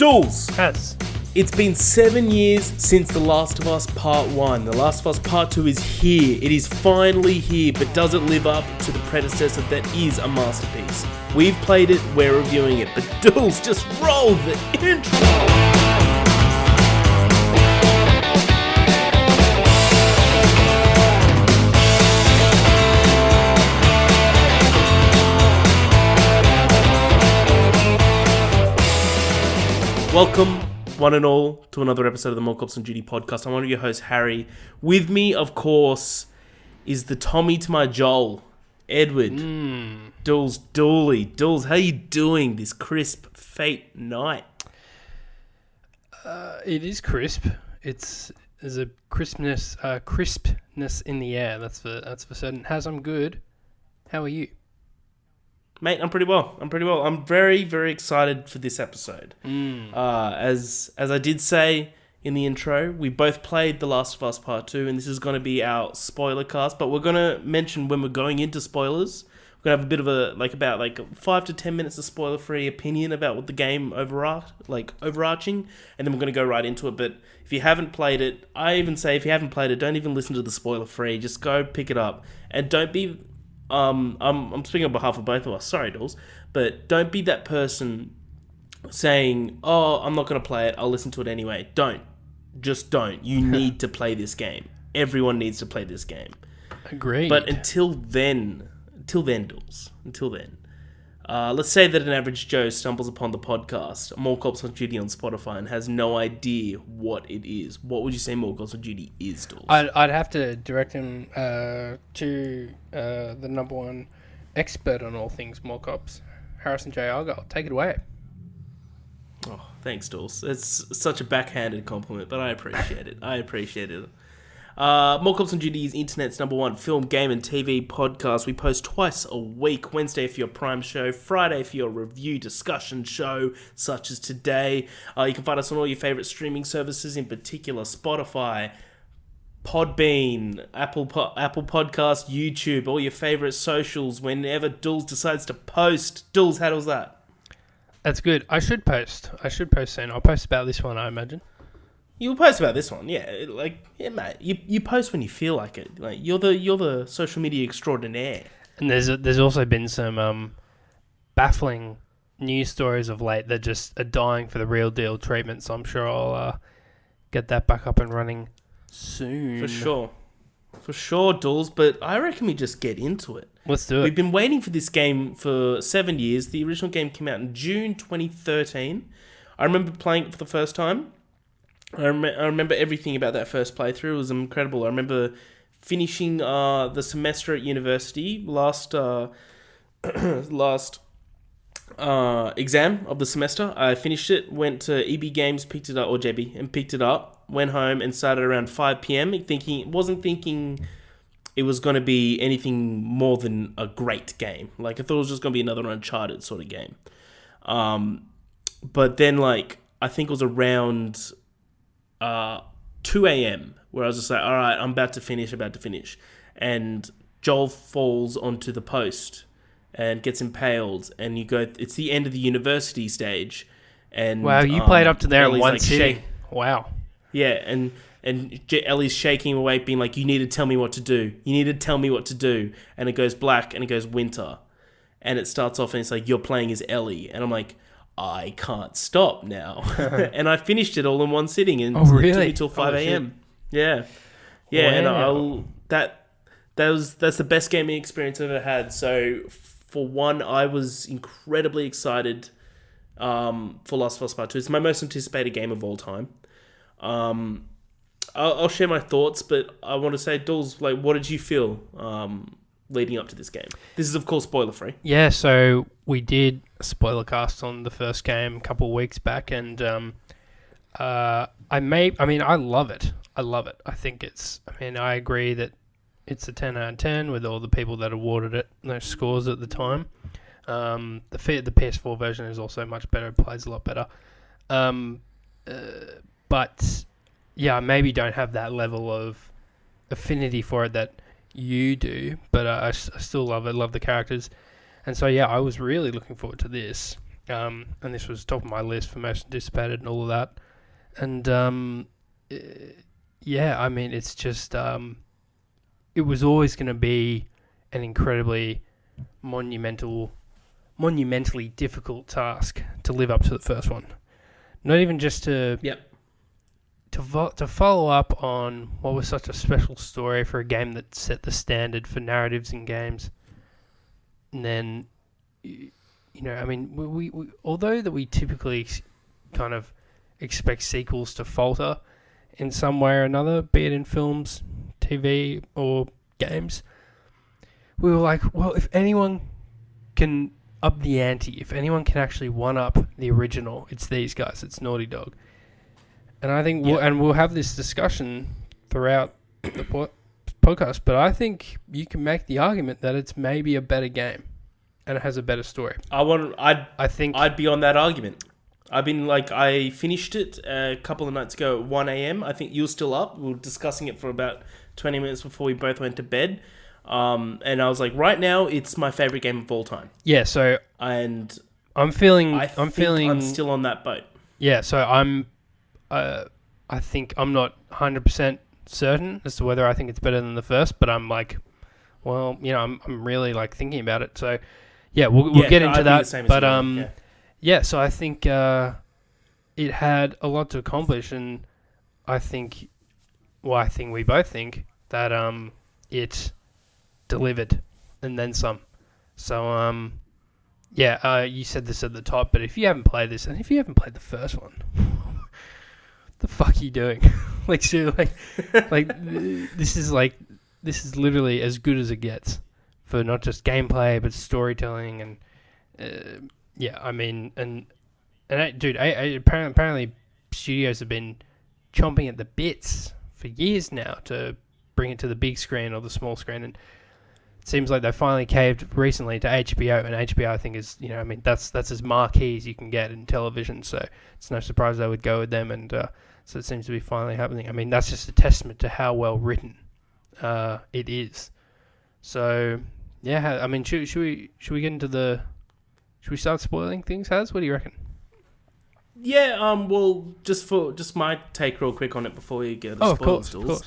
Dools, Has. it's been 7 years since The Last of Us Part 1. The Last of Us Part 2 is here. It is finally here, but does it live up to the predecessor that is a masterpiece? We've played it, we're reviewing it, but Dools, just roll the intro! Welcome, one and all, to another episode of the More Cops on Duty podcast. I'm one of your hosts, Harry. With me, of course, is the Tommy to my Joel, Edward. Dools, Dooley. Dools, how you doing this crisp fate night? It is crisp. There's a crispness in the air. That's for certain. I'm good. How are you? Mate, I'm pretty well. I'm very, very excited for this episode. As I did say in the intro, we both played The Last of Us Part 2, and this is going to be our spoiler cast, but we're going to mention when we're going into spoilers. We're going to have a bit of about 5 to 10 minutes of spoiler-free opinion about what the game overarching, and then we're going to go right into it. But if you haven't played it, I even say if you haven't played it, don't even listen to the spoiler-free. Just go pick it up. And don't be... I'm speaking on behalf of both of us. Sorry, Dools, but don't be that person saying, "Oh, I'm not going to play it. I'll listen to it anyway." Just don't. You need to play this game. Everyone needs to play this game. Agreed. But until then, Dools. Let's say that an average Joe stumbles upon the podcast, More Cops on Duty on Spotify, and has no idea what it is. What would you say More Cops on Duty is, Dools? I'd have to direct him to the number one expert on all things More Cops, Harrison J. Argyle. Take it away. Oh, thanks, Dools. It's such a backhanded compliment, but I appreciate it. More Cops on Duty is internet's number one film, game, and TV podcast. We post twice a week, Wednesday for your Prime show, Friday for your review discussion show, such as today. You can find us on all your favourite streaming services, in particular Spotify, Podbean, Apple Podcast, YouTube, all your favourite socials, whenever Dools decides to post. Dools, how was that? That's good. I should post soon. I'll post about this one, I imagine. You'll post about this one, yeah. Mate. You post when you feel like it. Like you're the social media extraordinaire. And there's also been some baffling news stories of late that just are dying for the real deal treatment. So I'm sure I'll get that back up and running soon. For sure, Dools. But I reckon we just get into it. Let's do it. We've been waiting for this game for 7 years. The original game came out in June 2013. I remember playing it for the first time. I remember everything about that first playthrough. It was incredible. I remember finishing the semester at university, last exam of the semester. I finished it, went to EB Games, picked it up, or JB, and picked it up, went home and started around 5 p.m. Wasn't thinking it was going to be anything more than a great game. Like, I thought it was just going to be another Uncharted sort of game. But then, I think it was around 2 a.m. where I was just like, all right, I'm about to finish. And Joel falls onto the post and gets impaled, and it's the end of the university stage. And wow, you played up to there in one sitting. Wow. Yeah, and Ellie's shaking him awake, being like, you need to tell me what to do. And it goes black, and it goes winter. And it starts off, and it's like, you're playing as Ellie. And I'm like, I can't stop now. And I finished it all in one sitting, and it took me till 5 a.m. Yeah. Wow. And that's the best gaming experience I've ever had. So for one, I was incredibly excited for Last of Us Part 2. It's my most anticipated game of all time. I'll share my thoughts, but I want to say, Dools, what did you feel leading up to this game? This is, of course, spoiler-free. Yeah, so we did a spoiler cast on the first game a couple of weeks back, and I love it. I think I agree that it's a 10 out of 10 with all the people that awarded it those scores at the time. The PS4 version is also much better. It plays a lot better. But yeah, I maybe don't have that level of affinity for it that you do, but I still love it, love the characters. And so, yeah, I was really looking forward to this. and this was top of my list for most anticipated and all of that. And yeah, I mean, it's just it was always going to be an incredibly monumentally difficult task to live up to the first one. Not even just to to follow up on what was such a special story for a game that set the standard for narratives in games. And then, you know, I mean, we although that we typically kind of expect sequels to falter in some way or another, be it in films, TV, or games, we were like, well, if anyone can up the ante, if anyone can actually one-up the original, it's these guys, it's Naughty Dog. And I think we'll have this discussion throughout the podcast, but I think you can make the argument that it's maybe a better game and it has a better story. I'd be on that argument. I finished it a couple of nights ago at 1 a.m. I think you were still up. We were discussing it for about 20 minutes before we both went to bed. And I was like, right now, it's my favorite game of all time. Yeah, so I'm still on that boat. Yeah, so I think I'm not 100% certain as to whether I think it's better than the first, but I'm like, well, you know, I'm really like thinking about it. So yeah, we'll get into that. But yeah, so I think it had a lot to accomplish, and I think we both think that it delivered and then some. So you said this at the top, but if you haven't played this, and if you haven't played the first one, what the fuck are you doing? Like, seriously, this is literally as good as it gets for not just gameplay but storytelling and I mean, and dude, apparently studios have been chomping at the bits for years now to bring it to the big screen or the small screen, and it seems like they finally caved recently to HBO, and HBO I think is, you know, I mean, that's as marquee as you can get in television, so it's no surprise they would go with them, and so it seems to be finally happening. I mean, that's just a testament to how well written it is. So yeah, I mean, should we get into the? Should we start spoiling things, Haz? What do you reckon? Yeah, well, just my take real quick on it before we get the spoilers. Of course.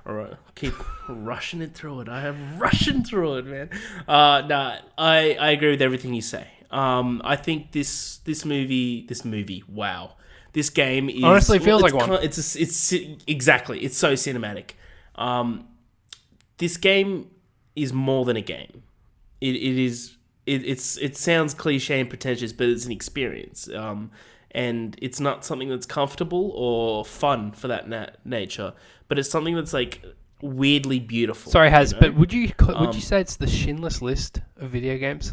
All right, keep rushing it through it. I am rushing through it, man. I agree with everything you say. I think this movie, wow. This game is honestly feels like one. It's exactly. It's so cinematic. This game is more than a game. It sounds cliche and pretentious, but it's an experience. And it's not something that's comfortable or fun for that nature, but it's something that's like weirdly beautiful. Sorry, Haz, but would you say it's the Schindler's List of video games?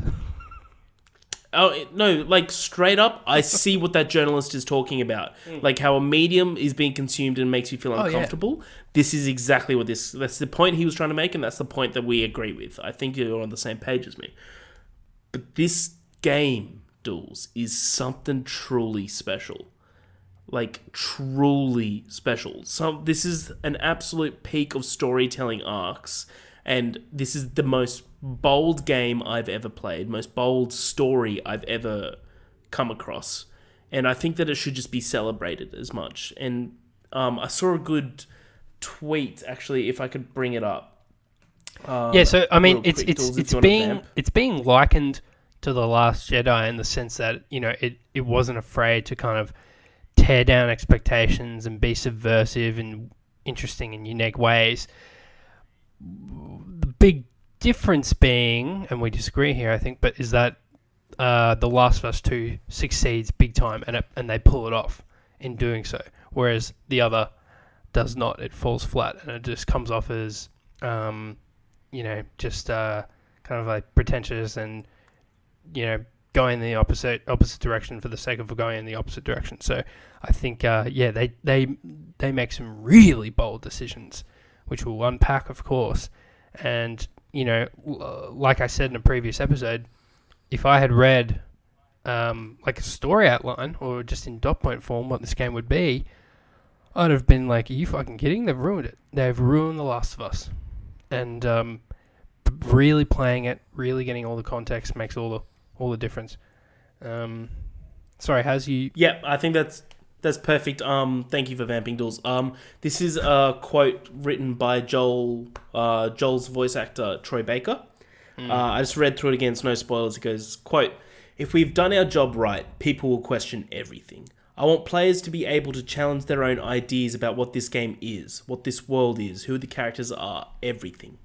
No, like straight up, I see what that journalist is talking about. Like how a medium is being consumed and makes you feel uncomfortable. Yeah. This is exactly what that's the point he was trying to make, and that's the point that we agree with. I think you're on the same page as me. But this game, Dools, is something truly special. Like, truly special. This is an absolute peak of storytelling arcs, and this is the most bold game I've ever played, most bold story I've ever come across. And I think that it should just be celebrated as much. And I saw a good tweet, actually, if I could bring it up. So I mean, it's being likened to The Last Jedi in the sense that, you know, it wasn't afraid to kind of tear down expectations and be subversive in interesting and unique ways. The big difference being, and we disagree here, I think, but is that The Last of Us 2 succeeds big time and they pull it off in doing so, whereas the other does not. It falls flat and it just comes off as you know, just kind of like pretentious and, you know, going in the opposite direction for the sake of going in the opposite direction. So I think, they make some really bold decisions, which we'll unpack, of course. And, you know, like I said in a previous episode, if I had read like a story outline or just in dot point form what this game would be, I'd have been like, are you fucking kidding? They've ruined it. They've ruined The Last of Us. And really playing it, really getting all the context makes all the difference. Sorry, has you... Yeah, I think that's perfect. Thank you for vamping, Dools. This is a quote written by Joel's voice actor, Troy Baker. I just read through it again, so no spoilers. It goes, quote, "If we've done our job right, people will question everything. I want players to be able to challenge their own ideas about what this game is, what this world is, who the characters are, everything.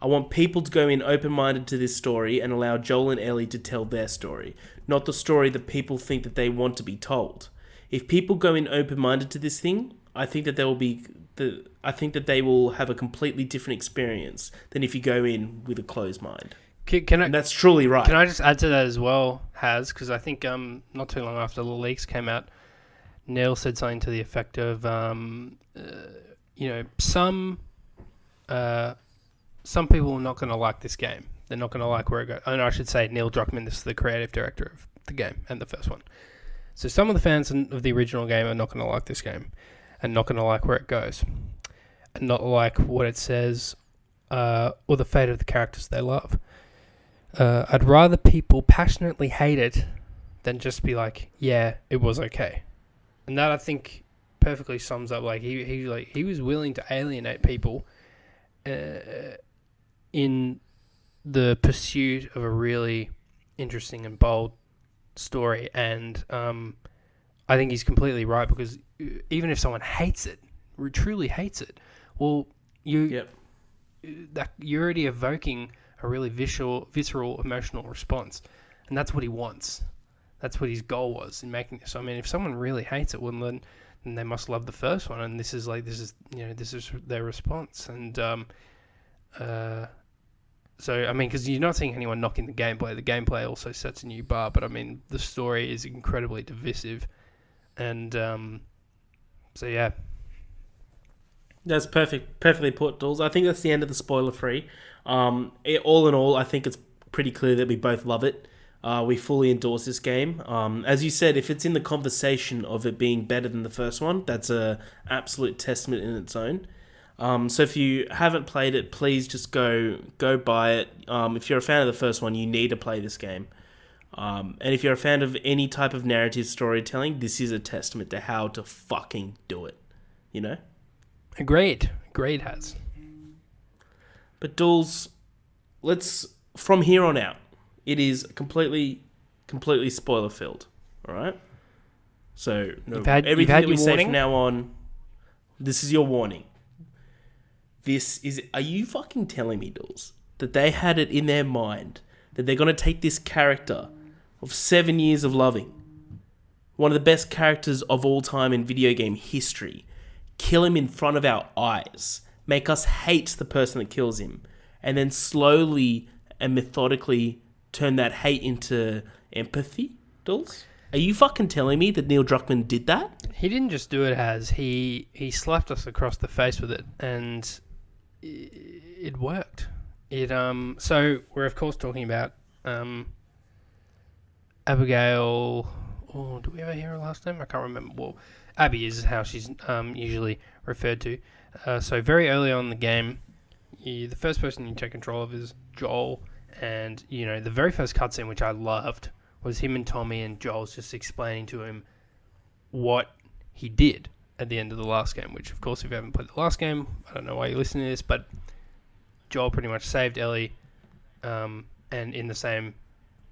I want people to go in open-minded to this story and allow Joel and Ellie to tell their story, not the story that people think that they want to be told. If people go in open-minded to this thing, I think that they will have a completely different experience than if you go in with a closed mind." And that's truly right. Can I just add to that as well, because I think not too long after the leaks came out, Neil said something to the effect of, some people are not going to like this game. They're not going to like where it goes. And I should say Neil Druckmann, this is the creative director of the game and the first one. So some of the fans of the original game are not going to like this game and not going to like where it goes and not like what it says or the fate of the characters they love. I'd rather people passionately hate it than just be like, yeah, it was okay. And that, I think, perfectly sums up, like, he was willing to alienate people in the pursuit of a really interesting and bold story. And I think he's completely right, because even if someone hates it, truly hates it, well, you're already evoking a really visceral, emotional response. And that's what he wants. That's what his goal was in making this. I mean, if someone really hates it, well, then they must love the first one. And this is their response. And so, I mean, because you're not seeing anyone knocking the gameplay. The gameplay also sets a new bar. But, I mean, the story is incredibly divisive. And so, yeah. That's perfectly put, Dools. I think that's the end of the spoiler-free. All in all, I think it's pretty clear that we both love it. We fully endorse this game. As you said, if it's in the conversation of it being better than the first one, that's a absolute testament in its own. So if you haven't played it, please just go buy it. If you're a fan of the first one, you need to play this game. And if you're a fan of any type of narrative storytelling, this is a testament to how to fucking do it. You know? Agreed, Has. But Dools, from here on out, it is completely spoiler filled. All right. So everything that we say from now on, this is your warning. Are you fucking telling me, Dools, that they had it in their mind that they're going to take this character of 7 years of loving, one of the best characters of all time in video game history, kill him in front of our eyes, make us hate the person that kills him, and then slowly and methodically turn that hate into empathy, Dools? Are you fucking telling me that Neil Druckmann did that? He didn't just do it, he slapped us across the face with it, and it worked. So we're of course talking about Abigail. Oh, do we ever hear her last name? I can't remember. Well, Abby is how she's usually referred to. So very early on in the game, the first person you take control of is Joel, and the very first cutscene, which I loved, was him and Tommy, and Joel's just explaining to him what he did at the end of the last game, which, of course, if you haven't played the last game, I don't know why you're listening to this, but Joel pretty much saved Ellie, and in the same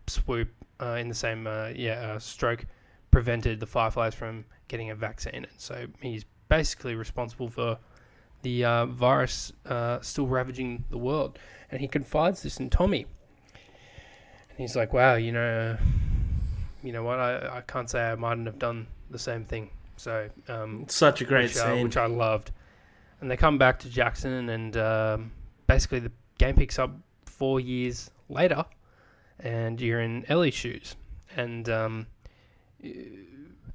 swoop, stroke, prevented the Fireflies from getting a vaccine. And so he's basically responsible for the virus still ravaging the world. And he confides this in Tommy. And he's like, wow, you know what, I can't say I mightn't have done the same thing. So such a great scene, which I loved. And they come back to Jackson, and basically the game picks up 4 years later, and you're in Ellie's shoes. And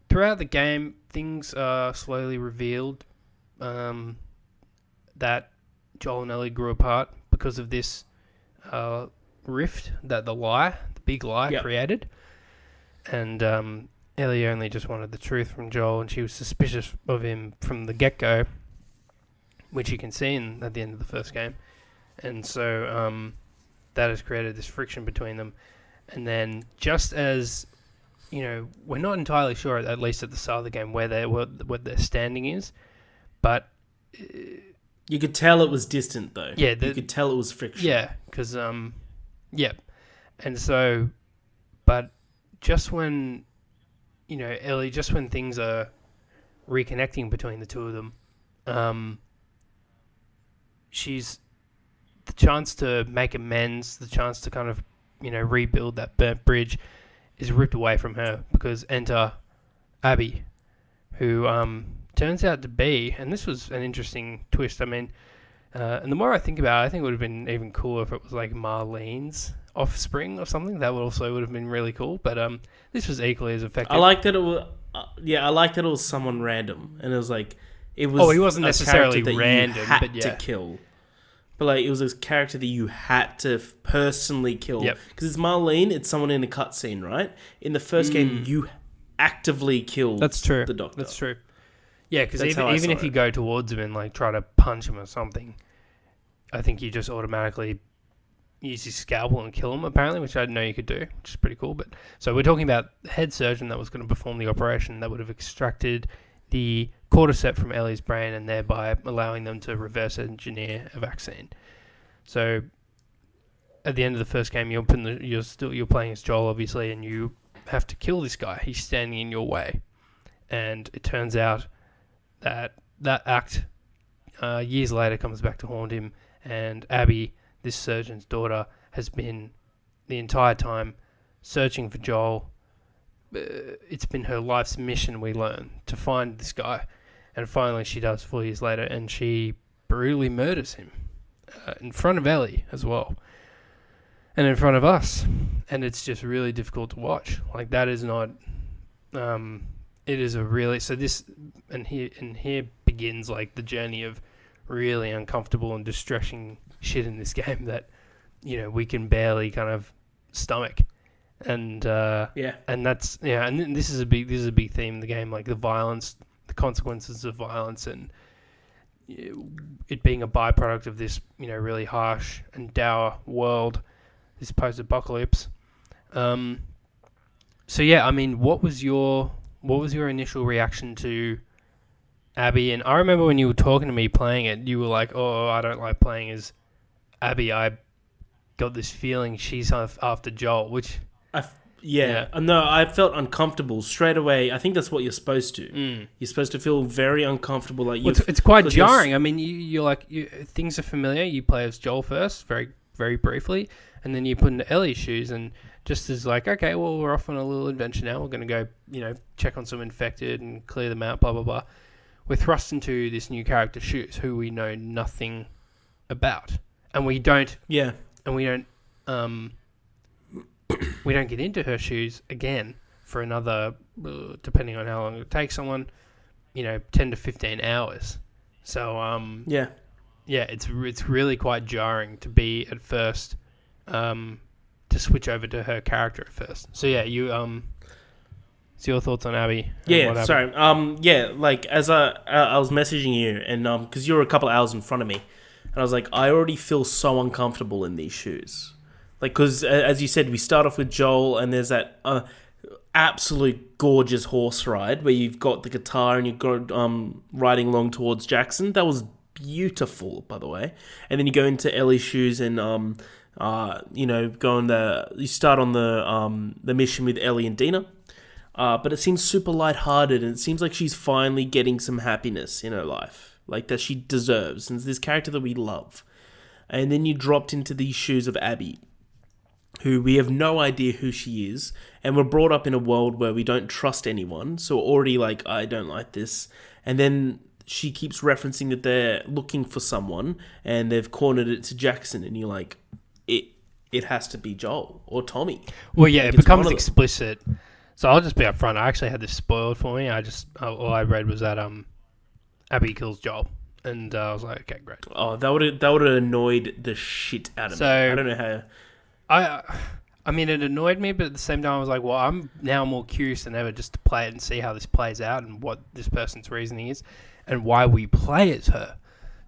throughout the game, things are slowly revealed that Joel and Ellie grew apart because of this rift that the big lie created. And Ellie only just wanted the truth from Joel, and she was suspicious of him from the get-go, which you can see at the end of the first game. And so that has created this friction between them. And then just as we're not entirely sure, at least at the start of the game, where what their standing is, but you could tell it was distant though. Yeah, you could tell it was friction. Yeah, because and so, but just when Ellie, just when things are reconnecting between the two of them, she's the chance to make amends, the chance to kind of rebuild that burnt bridge is ripped away from her because enter Abby, who turns out to be, and this was an interesting twist. I mean, and the more I think about it, I think it would have been even cooler if it was like Marlene's offspring or something. That would have been really cool. But this was equally as effective. I like that it was. I like that it was someone random, and it was like it was. Oh, he wasn't necessarily that random, you had but yeah, to kill. But like it was a character that you had to personally kill. Yep. Because it's Marlene, it's someone in a cutscene, right? In the first game, you actively killed. That's true. The Doctor. That's true. Yeah, because That's even if you go towards him and like try to punch him or something, I think you just automatically use your scalpel and kill him, apparently, which I didn't know you could do, which is pretty cool. But so we're talking about the head surgeon that was going to perform the operation that would have extracted the cordyceps from Ellie's brain and thereby allowing them to reverse engineer a vaccine. So at the end of the first game, you're playing as Joel, obviously, and you have to kill this guy. He's standing in your way, and it turns out that act years later comes back to haunt him, and Abby, this surgeon's daughter, has been the entire time searching for Joel. It's been her life's mission, we learn, to find this guy, and finally she does 4 years later, and she brutally murders him in front of Ellie as well, and in front of us, and it's just really difficult to watch. Like, that is not it is a really, so this, and here begins like the journey of really uncomfortable and distressing shit in this game that we can barely kind of stomach, and and that's and this is a big theme in the game, like the violence, the consequences of violence, and it being a byproduct of this really harsh and dour world, this post-apocalypse. So yeah, I mean, what was your initial reaction to Abby? And I remember when you were talking to me playing it, you were like, "Oh, I don't like playing as Abby. I got this feeling she's after Joel," which no, I felt uncomfortable straight away. I think that's what you're supposed to. You're supposed to feel very uncomfortable. Like it's quite jarring. I mean, you're like, things are familiar. You play as Joel first, very very briefly, and then you put into Ellie's shoes, and just as like, okay, well, we're off on a little adventure now. We're going to go, check on some infected and clear them out, blah, blah, blah. We're thrust into this new character, Shoes, who we know nothing about. And we don't... Yeah. And we don't... we don't get into her shoes again for another, depending on how long it takes someone, 10 to 15 hours. So, yeah, it's really quite jarring to be at first... to switch over to her character at first. So yeah, so your thoughts on Abby? Yeah, sorry. Like as I was messaging you, and because you were a couple of hours in front of me, and I was like, I already feel so uncomfortable in these shoes. Like, because as you said, we start off with Joel, and there's that absolute gorgeous horse ride where you've got the guitar and you've got riding along towards Jackson. That was beautiful, by the way. And then you go into Ellie's shoes and you start on the mission with Ellie and Dina, but it seems super lighthearted, and it seems like she's finally getting some happiness in her life, like that she deserves, and it's this character that we love. And then you dropped into these shoes of Abby, who we have no idea who she is, and we're brought up in a world where we don't trust anyone, so we're already like, I don't like this. And then she keeps referencing that they're looking for someone, and they've cornered it to Jackson, and you're like, it has to be Joel or Tommy. Well, yeah, it becomes explicit. So I'll just be upfront. I actually had this spoiled for me. All I read was that Abby kills Joel, and I was like, okay, great. Oh, that would have annoyed the shit out of me. I don't know how. I mean, it annoyed me, but at the same time, I was like, well, I'm now more curious than ever just to play it and see how this plays out and what this person's reasoning is and why we play as her.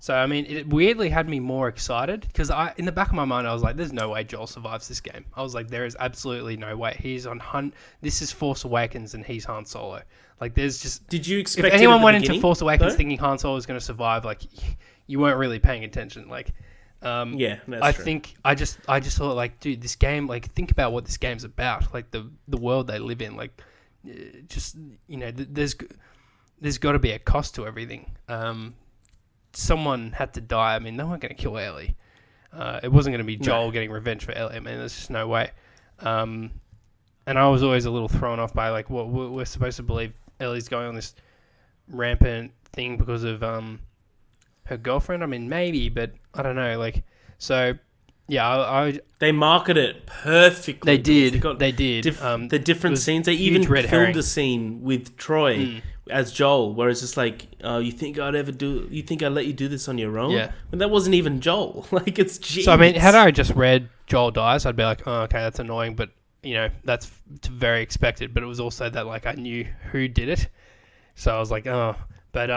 So, I mean, it weirdly had me more excited because in the back of my mind, I was like, there's no way Joel survives this game. I was like, there is absolutely no way. He's on This is Force Awakens and he's Han Solo. Like, there's just... Did you expect if anyone went into Force Awakens thinking Han Solo was going to survive, like, you weren't really paying attention. Like, yeah, that's true. I just thought, like, dude, this game, like, think about what this game's about. Like, the world they live in. Like, just, you know, there's got to be a cost to everything. Someone had to die. I mean, they weren't going to kill Ellie. It wasn't going to be Joel getting revenge for Ellie. I mean, there's just no way. And I was always a little thrown off by, like, what we're supposed to believe Ellie's going on this rampant thing because of her girlfriend. I mean, maybe, but I don't know. Like, so yeah, they market it perfectly. They did. They did. The different scenes. They even filmed a scene with Troy as Joel, where it's just like, you think I'd let you do this on your own? Yeah. And that wasn't even Joel. Like, it's genius. So I mean, had I just read Joel dies, I'd be like, oh, okay, that's annoying, but you know, that's very expected. But it was also that, like, I knew who did it, so I was like, oh, but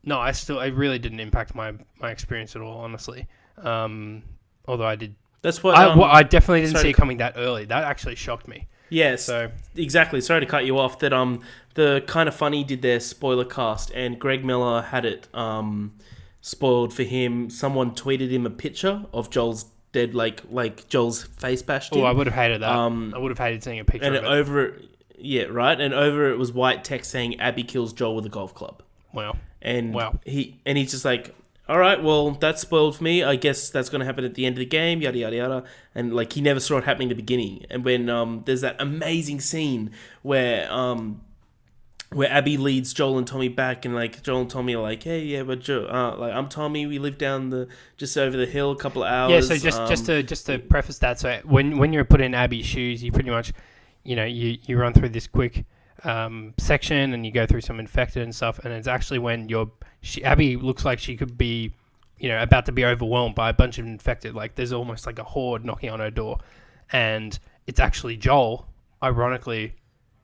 no, it really didn't impact my experience at all, honestly. Although I did. That's what I definitely didn't see it coming that early. That actually shocked me. Yes, so exactly. Sorry to cut you off. That the Kind of Funny did their spoiler cast, and Greg Miller had it spoiled for him. Someone tweeted him a picture of Joel's dead, like Joel's face bashed in. Oh, I would have hated that. I would have hated seeing a picture and of it. Over it, yeah, right. And over it was white text saying Abby kills Joel with a golf club. Wow. And he's just like, all right, well, that's spoiled for me. I guess that's going to happen at the end of the game, yada, yada, yada. And, like, he never saw it happening at the beginning. And when there's that amazing scene where Abby leads Joel and Tommy back, and, like, Joel and Tommy are like, hey, yeah, but like, I'm Tommy. We live down just over the hill, a couple of hours. Yeah, so just to preface that, so when you're put in Abby's shoes, you pretty much, you know, you run through this quick section and you go through some infected and stuff, and it's actually when Abby looks like she could be, you know, about to be overwhelmed by a bunch of infected. Like, there's almost like a horde knocking on her door, and it's actually Joel, ironically,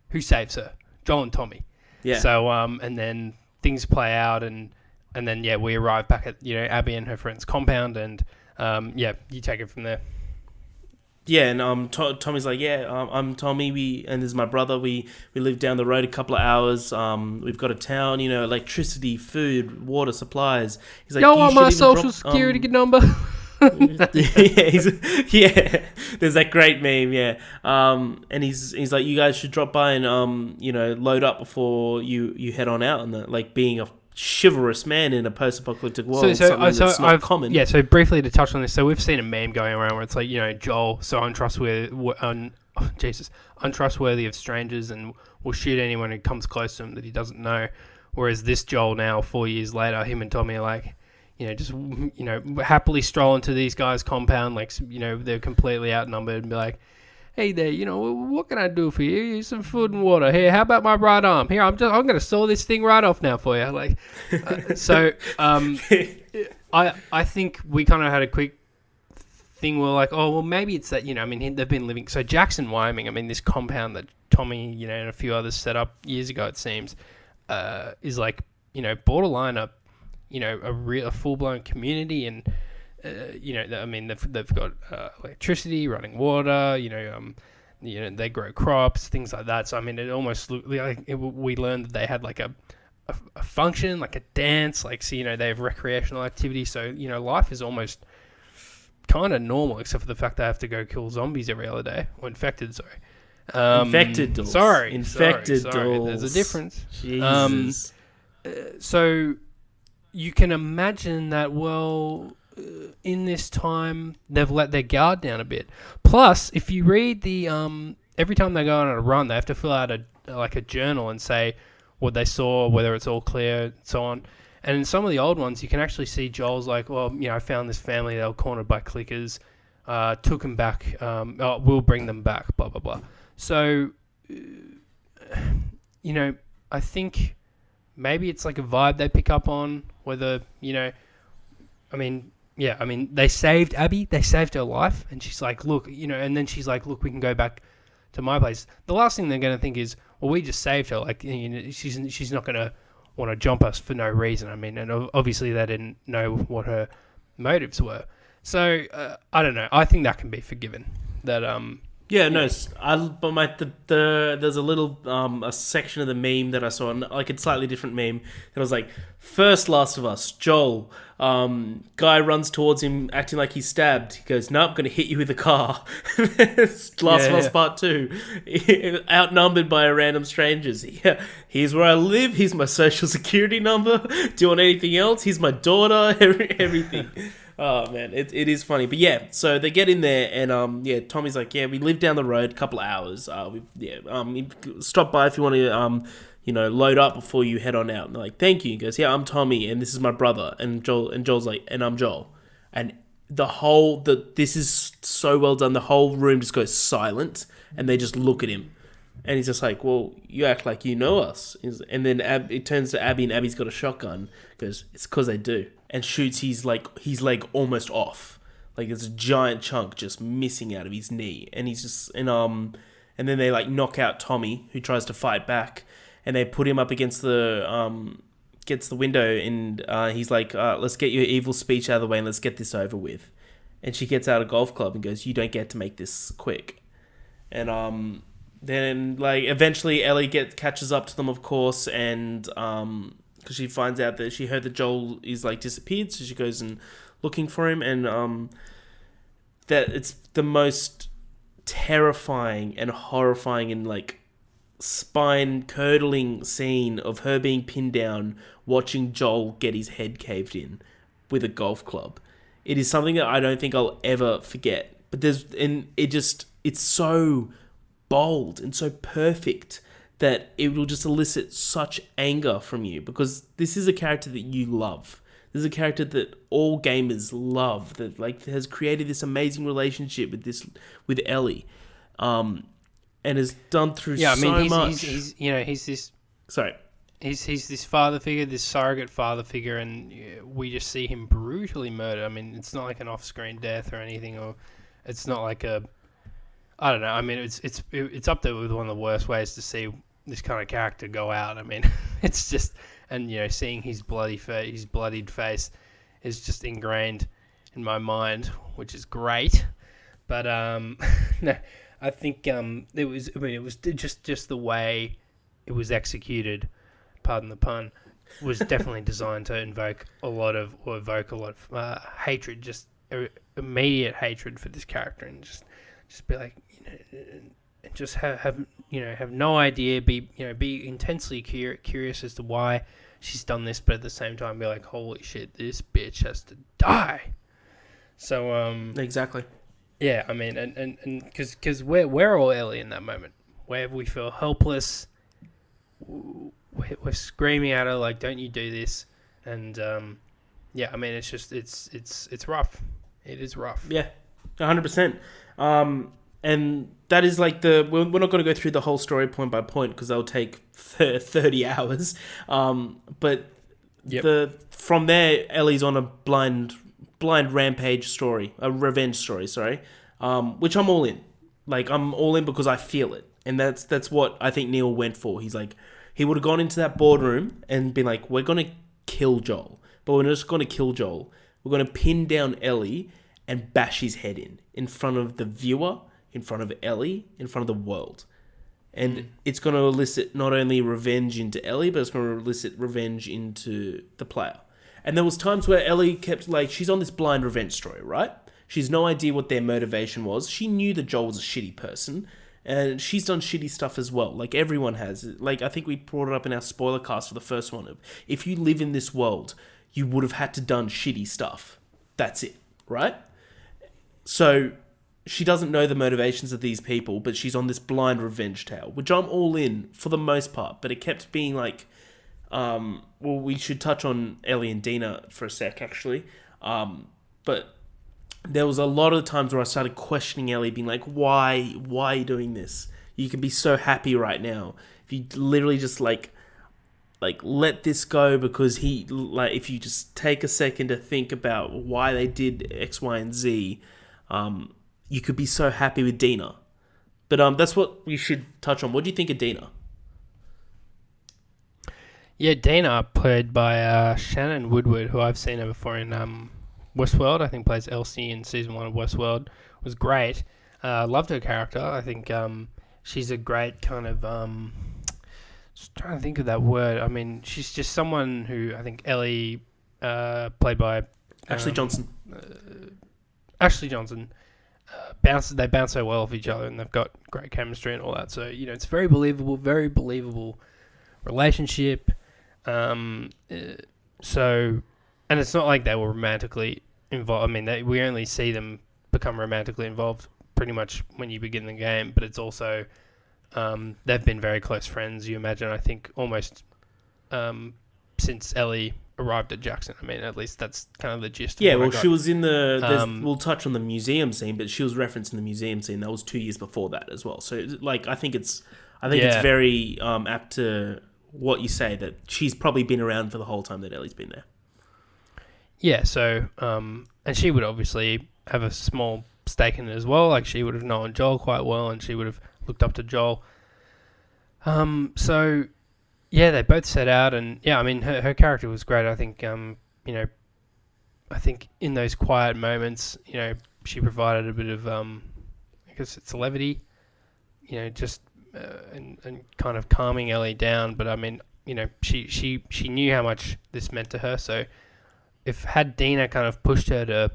who saves her. Joel and Tommy. Yeah. So and then things play out, and then we arrive back at, you know, Abby and her friend's compound, and you take it from there. Yeah, and Tommy's like, I'm Tommy, and this is my brother. We live down the road a couple of hours. We've got a town, you know, electricity, food, water, supplies. He's like, you want my social security number? yeah, there's that great meme, yeah. And he's like, you guys should drop by and you know, load up before you head on out, and like being a chivalrous man in a post-apocalyptic world, that's not common. Yeah, so briefly to touch on this, so we've seen a meme going around where it's like, you know, Joel so untrustworthy of strangers and will shoot anyone who comes close to him that he doesn't know. Whereas this Joel now, 4 years later, him and Tommy are like, you know, just, you know, happily stroll into these guys' compound, like, you know, they're completely outnumbered, and be like, hey there, you know, what can I do for you? Here's some food and water. Here, how about my right arm? Here, I'm going to saw this thing right off now for you. Like, I think we kind of had a quick thing where, like, oh, well, maybe it's that, you know, I mean, they've been living, so Jackson, Wyoming, I mean, this compound that Tommy, you know, and a few others set up years ago, it seems, is like, you know, borderline you know, a full-blown community, and you know, I mean, they've got electricity, running water, you know, they grow crops, things like that. So I mean, it almost looked like we learned that they had like a function, like a dance, like, so, you know, they have recreational activity. So, you know, life is almost kind of normal, except for the fact they have to go kill zombies every other day, or infected. Sorry, infected Dools. Sorry. Dools. There's a difference. Jesus. So you can imagine that, well, in this time, they've let their guard down a bit. Plus, if you read the every time they go on a run, they have to fill out a journal and say what they saw, whether it's all clear, and so on. And in some of the old ones, you can actually see Joel's like, well, you know, I found this family, they were cornered by clickers, took them back, we'll bring them back, blah, blah, blah. So, you know, I think maybe it's like a vibe they pick up on, whether, you know, I mean, yeah, I mean, they saved Abby, they saved her life, and she's like, look, you know, and then she's like, look, we can go back to my place. The last thing they're going to think is, well, we just saved her, like, you know, she's not going to want to jump us for no reason. I mean, and obviously they didn't know what her motives were. So I don't know. I think that can be forgiven. That Yeah, no. But there's a little a section of the meme that I saw, like a slightly different meme that was like, first Last of Us, Joel, guy runs towards him acting like he's stabbed. He goes, "No, I'm gonna hit you with a car." Last of Us Part 2, outnumbered by random strangers. Yeah, here's where I live. Here's my social security number. Do you want anything else? Here's my daughter. Everything. Oh man, it is funny, but yeah. So they get in there, and Tommy's like, "Yeah, we live down the road, a couple of hours. Stop by if you want to, load up before you head on out." And they're like, "Thank you." He goes, "Yeah, I'm Tommy, and this is my brother." And Joel's like, "And I'm Joel." And this is so well done. The whole room just goes silent, and they just look at him, and he's just like, "Well, you act like you know us." And then it turns to Abby, and Abby's got a shotgun. Goes, "It's because they do." And shoots his leg almost off, like there's a giant chunk just missing out of his knee, and he's just and then they like knock out Tommy, who tries to fight back, and they put him up against the window, and he's like, "Let's get your evil speech out of the way and let's get this over with." And she gets out a golf club and goes, "You don't get to make this quick." And then like eventually Ellie catches up to them, of course, and because she finds out that she heard that Joel is like disappeared, so she goes and looking for him, and that it's the most terrifying and horrifying and like spine curdling scene of her being pinned down, watching Joel get his head caved in with a golf club. It is something that I don't think I'll ever forget. But it's so bold and so perfect that it will just elicit such anger from you, because this is a character that you love. This is a character that all gamers love, that like has created this amazing relationship with Ellie, and has done through so much. He's this father figure, this surrogate father figure, and we just see him brutally murdered. I mean, it's not like an off-screen death or anything, or it's not like I don't know. I mean, it's up there with one of the worst ways to see this kind of character go out. I mean, it's just, and seeing his bloodied face is just ingrained in my mind, which is great. But no, I think it was just the way it was executed. Pardon the pun. Was definitely designed to evoke a lot of hatred, just immediate hatred for this character, and just be like, and just have no idea, be intensely curious as to why she's done this, but at the same time be like, holy shit, this bitch has to die. So exactly. Yeah, I mean, and because we're all Ellie in that moment, where we feel helpless, we're screaming at her like, don't you do this, and yeah, I mean, it's just it's rough. It is rough. Yeah, 100%. And that is like we're not going to go through the whole story point by point because that'll take 30 hours. But from there, Ellie's on a blind rampage story, a revenge story, sorry, which I'm all in. Like, I'm all in because I feel it. And that's what I think Neil went for. He's like, he would have gone into that boardroom and been like, we're going to kill Joel. But we're not just going to kill Joel. We're going to pin down Ellie and bash his head in front of the viewer, in front of Ellie, in front of the world. And it's going to elicit not only revenge into Ellie, but it's going to elicit revenge into the player. And there was times where Ellie kept, like, she's on this blind revenge story, right? She's no idea what their motivation was. She knew that Joel was a shitty person, and she's done shitty stuff as well. Like, everyone has. Like, I think we brought it up in our Spoilercast for the first one. If you live in this world, you would have had to done shitty stuff. That's it, right? So she doesn't know the motivations of these people, but she's on this blind revenge tale, which I'm all in for the most part. But it kept being like, well, we should touch on Ellie and Dina for a sec, actually. But there was a lot of times where I started questioning Ellie, being like, why are you doing this? You can be so happy right now. If you literally just like let this go, because if you just take a second to think about why they did X, Y, and Z, you could be so happy with Dina. But that's what we should touch on. What do you think of Dina? Yeah, Dina, played by Shannon Woodward, who I've seen her before in Westworld. I think plays Elsie in season 1 of Westworld. Was great. Loved her character. I think she's a great kind of... just trying to think of that word. I mean, she's just someone who I think Ellie, played by... Ashley Johnson. Ashley Johnson. They bounce so well off each other, and they've got great chemistry and all that. So, it's very believable relationship. So, and it's not like they were romantically involved. I mean, we only see them become romantically involved pretty much when you begin the game, but it's also they've been very close friends. You imagine, I think, almost since Ellie arrived at Jackson. I mean, at least that's kind of the gist. Yeah, well, she was in the... we'll touch on the museum scene, but she was referenced in the museum scene. That was 2 years before that as well. So, like, I think it's very apt to what you say, that she's probably been around for the whole time that Ellie's been there. Yeah, so... and she would obviously have a small stake in it as well. Like, she would have known Joel quite well, and she would have looked up to Joel. So... yeah, they both set out, and yeah, I mean, her character was great. I think, I think in those quiet moments, she provided a bit of, I guess it's levity, just and kind of calming Ellie down. But I mean, she knew how much this meant to her. So had Dina kind of pushed her to,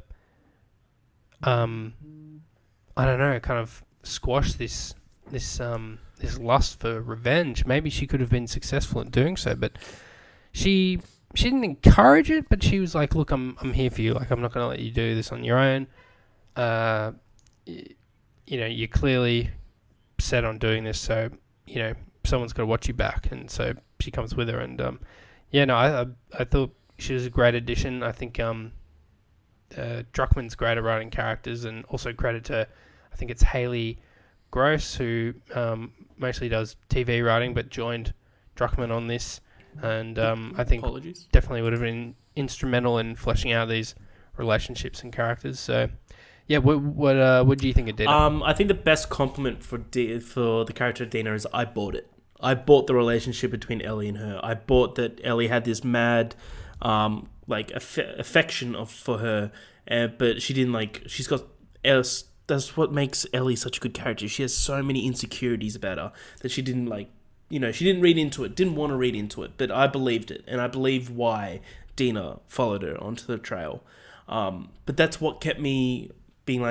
I don't know, kind of squash this lust for revenge, maybe she could have been successful in doing so, but she didn't encourage it, but she was like, look, I'm here for you, like, I'm not going to let you do this on your own. You're clearly set on doing this, so someone's got to watch you back. And so she comes with her, and I thought she was a great addition. I think Druckmann's great at writing characters, and also credit to, I think it's Haley Gross, who mostly does TV writing, but joined Druckmann on this, and I think definitely would have been instrumental in fleshing out these relationships and characters. So, yeah, what do you think of Dina? I think the best compliment for the character of Dina is I bought it. I bought the relationship between Ellie and her. I bought that Ellie had this mad, affection for her, but she didn't she's got else. That's what makes Ellie such a good character. She has so many insecurities about her that she didn't she didn't read into it, didn't want to read into it, but I believed it, and I believe why Dina followed her onto the trail. But that's what kept me being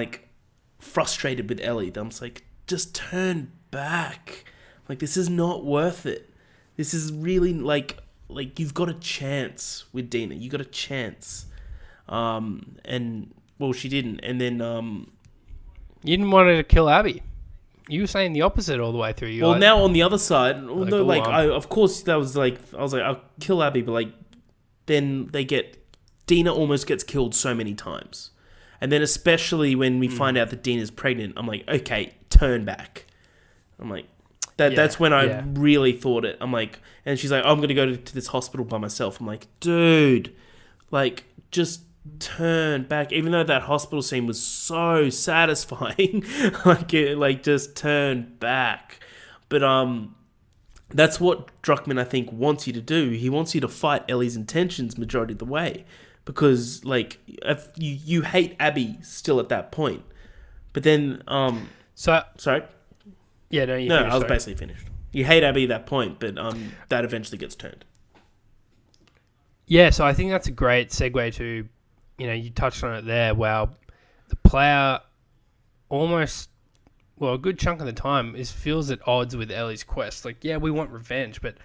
frustrated with Ellie. I'm just just turn back. This is not worth it. This is really you've got a chance with Dina. You got a chance. And well, she didn't. And then you didn't want her to kill Abby. You were saying the opposite all the way through. Now on the other side, of course that was I was I'll kill Abby, but then Dina almost gets killed so many times, and then especially when we find out that Dina's pregnant, I'm like, okay, turn back. I'm like, that's when I really thought it. I'm like, and she's like, I'm going to go to this hospital by myself. I'm like, dude, just turn back. Even though that hospital scene was so satisfying, just turn back. But that's what Druckmann, I think, wants you to do. He wants you to fight Ellie's intentions majority of the way, because if you hate Abby still at that point. But then sorry. Yeah, I was basically finished. You hate Abby at that point, but that eventually gets turned. Yeah, so I think that's a great segue to, you touched on it there. Wow, the player almost, a good chunk of the time feels at odds with Ellie's quest. We want revenge, but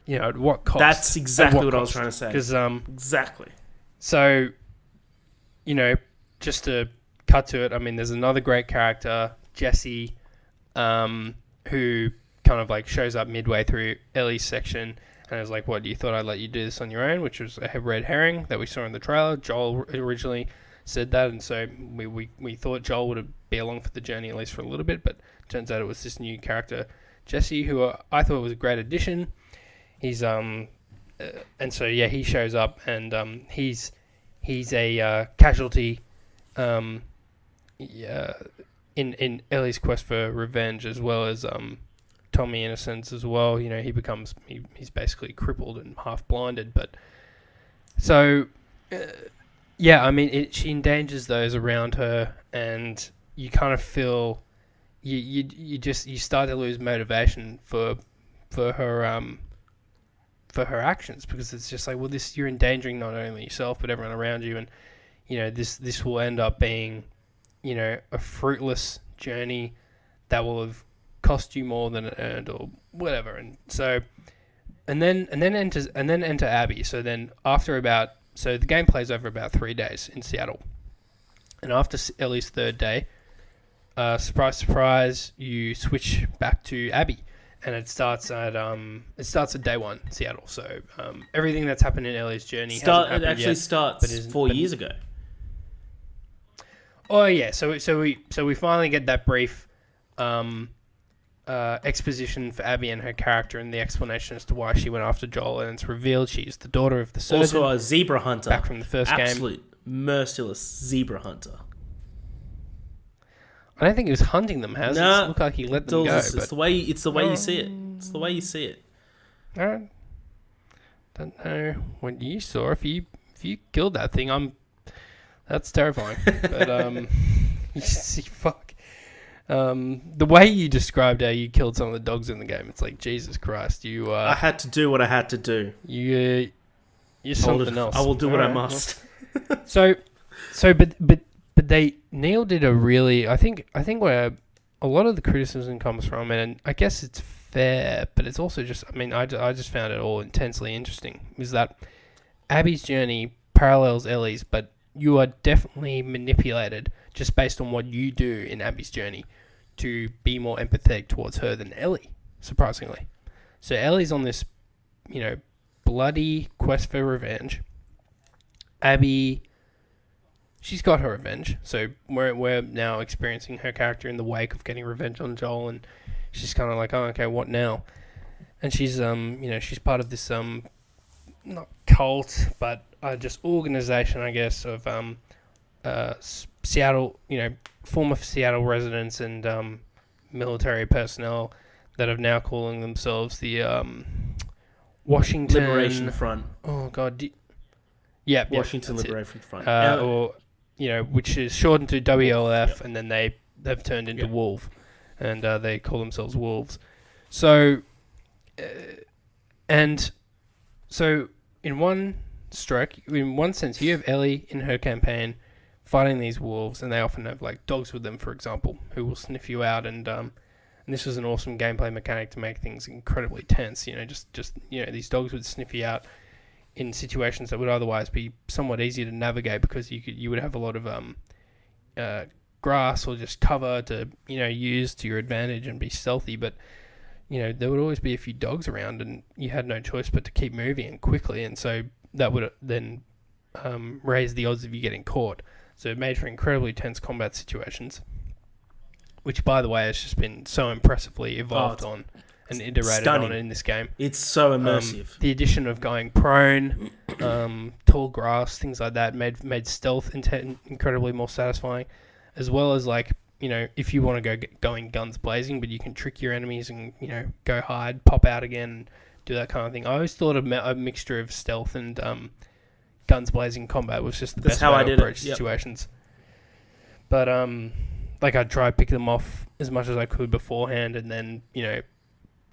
at what cost? That's exactly what I was trying to say. Because exactly. So, just to cut to it, I mean, there's another great character, Jesse, who kind of shows up midway through Ellie's section and is like, what, you thought I'd let you do this on your own, which was a red herring that we saw in the trailer. Joel originally said that, and so we thought Joel would be along for the journey, at least for a little bit, but turns out it was this new character, Jesse, who I thought was a great addition. He's and so he shows up, and he's a casualty in Ellie's quest for revenge, as well as Tommy in a sense as well. He's basically crippled and half blinded. But so, yeah, I mean, she endangers those around her, and you kind of feel you start to lose motivation for her actions, because it's just like, well, you're endangering not only yourself but everyone around you, and this will end up being a fruitless journey that will have cost you more than it earned or whatever. And so and then enter Abby. So the game plays over about 3 days in Seattle, and after Ellie's third day, surprise surprise, you switch back to Abby. And it starts at day one, Seattle. So everything that's happened in Ellie's journey starts 4 years ago. Oh yeah, so we finally get that brief exposition for Abby and her character, and the explanation as to why she went after Joel. And it's revealed she's the daughter of the surgeon. Also a zebra hunter. Back from the first game. Absolute merciless zebra hunter. I don't think he was hunting them, It looked like he let them go. It's the way you see it. It's the way you see it. I don't know what you saw. If you killed that thing, that's terrifying. But you see, fuck. The way you described how you killed some of the dogs in the game, it's like, Jesus Christ, you. I had to do what I had to do. You're something else. I will do what I must. But Neil did a really, I think where a lot of the criticism comes from, and I guess it's fair, but it's also just, I mean, I just found it all intensely interesting, is that Abby's journey parallels Ellie's, but you are definitely manipulated just based on what you do in Abby's journey to be more empathetic towards her than Ellie, surprisingly. So Ellie's on this, bloody quest for revenge. Abby, she's got her revenge, so we're now experiencing her character in the wake of getting revenge on Joel, and she's kind of like, oh, okay, what now? And she's she's part of this not cult, but just organization, I guess, of Seattle, former Seattle residents and military personnel that are now calling themselves the Washington Liberation Front. Oh God, Washington Liberation Front, or which is shortened to WLF, and then they've turned into Wolf, and they call themselves Wolves. So, in one sense, you have Ellie in her campaign fighting these wolves, and they often have like dogs with them, for example, who will sniff you out, and this was an awesome gameplay mechanic to make things incredibly tense. These dogs would sniff you out in situations that would otherwise be somewhat easier to navigate, because you would have a lot of grass or just cover to use to your advantage and be stealthy, but there would always be a few dogs around, and you had no choice but to keep moving and quickly, and so that would then raise the odds of you getting caught. So it made for incredibly tense combat situations, which, by the way, has just been so impressively evolved on and iterated on in this game. It's so immersive. The addition of going prone, tall grass, things like that made stealth incredibly more satisfying, as well as if you want to go going guns blazing, but you can trick your enemies and go hide, pop out again, do that kind of thing. I always thought a mixture of stealth and guns blazing combat was just the best way to approach situations. But I'd try to pick them off as much as I could beforehand, and then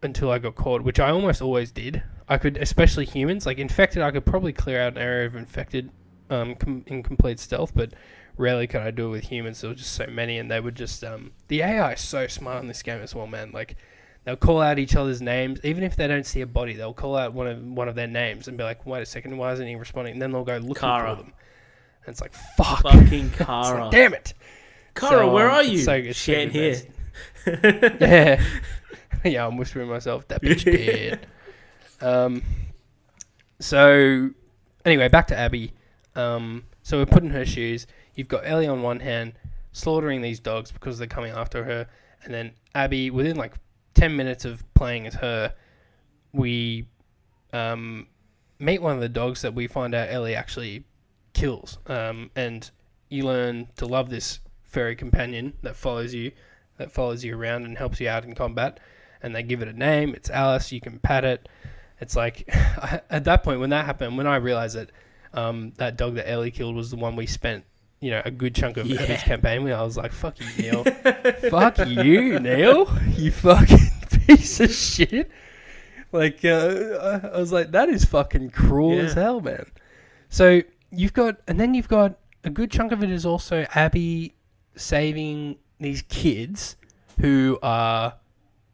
until I got caught, which I almost always did. I could, especially humans, like infected, I could probably clear out an area of infected in complete stealth, but rarely could I do it with humans. There were just so many, and they would just the AI is so smart in this game as well, man. Like, they'll call out each other's names, even if they don't see a body. They'll call out one of their names and be like, "Wait a second, why isn't he responding?" And then they'll go looking for them, and it's like, "Fuck, fucking Kara, like, damn it, Kara, where are you?" She ain't here. Yeah, yeah, I'm whispering myself, that bitch dead. So anyway, back to Abby. So we're put in her shoes. You've got Ellie on one hand, slaughtering these dogs because they're coming after her, and then Abby, within 10 minutes of playing as her, we meet one of the dogs that we find out Ellie actually kills. And you learn to love this furry companion that follows you around and helps you out in combat. and they give it a name. It's Alice. You can pat it. It's like at that point when that happened, when I realized that that dog that Ellie killed was the one we spent a good chunk of Abby's campaign with, I was like, fuck you, Neil. Fuck you, Neil. You fucking piece of shit. Like, I was like, that is fucking cruel as hell, man. So you've got a good chunk of it is also Abby saving these kids who are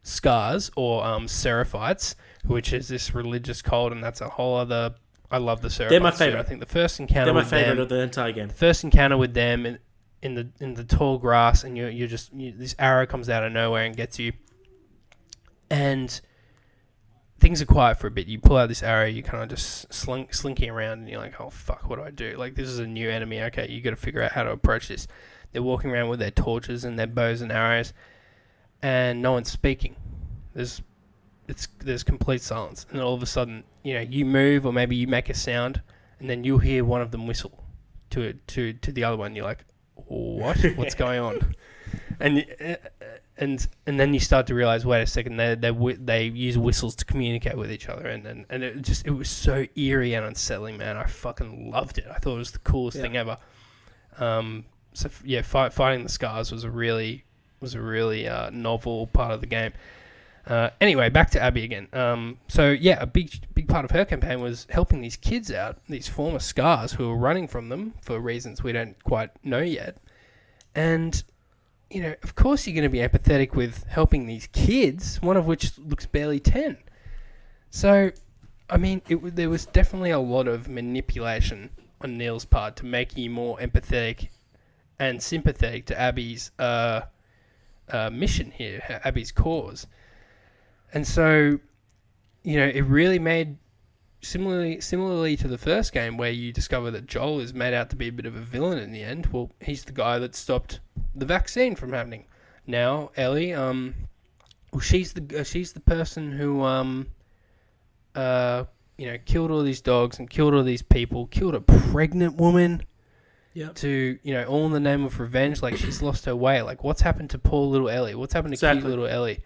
scars or Seraphites, which is this religious cult, and that's a whole other. I love the Seraphites. They're my favorite. I think the first encounter. They're my with favorite them, of the entire game. First encounter with them in the tall grass, and you're just this arrow comes out of nowhere and gets you, and things are quiet for a bit. You pull out this arrow, you kind of just slinking around, and you're like, oh fuck, what do I do? Like, this is a new enemy. Okay, you got to figure out how to approach this. They're walking around with their torches and their bows and arrows, and no one's speaking. There's complete silence, and then all of a sudden, you move or maybe you make a sound, and then you'll hear one of them whistle to the other one. You're like, what? What's going on? And then you start to realize, wait a second, they use whistles to communicate with each other, and it was so eerie and unsettling, man. I fucking loved it. I thought it was the coolest thing ever. Fighting the scars was a really novel part of the game. Anyway, back to Abby again. A big part of her campaign was helping these kids out, these former scars who were running from them for reasons we don't quite know yet. And, of course you're going to be empathetic with helping these kids, one of which looks barely 10. So, I mean, there was definitely a lot of manipulation on Neil's part to make you more empathetic and sympathetic to Abby's mission here, Abby's cause. And so, it really made, similarly to the first game where you discover that Joel is made out to be a bit of a villain in the end. Well, he's the guy that stopped the vaccine from happening. Now, Ellie, she's the person who, killed all these dogs and killed all these people, killed a pregnant woman. Yep. To, all in the name of revenge. Like, she's lost her way. Like, what's happened to poor little Ellie? What's happened to cute little Ellie?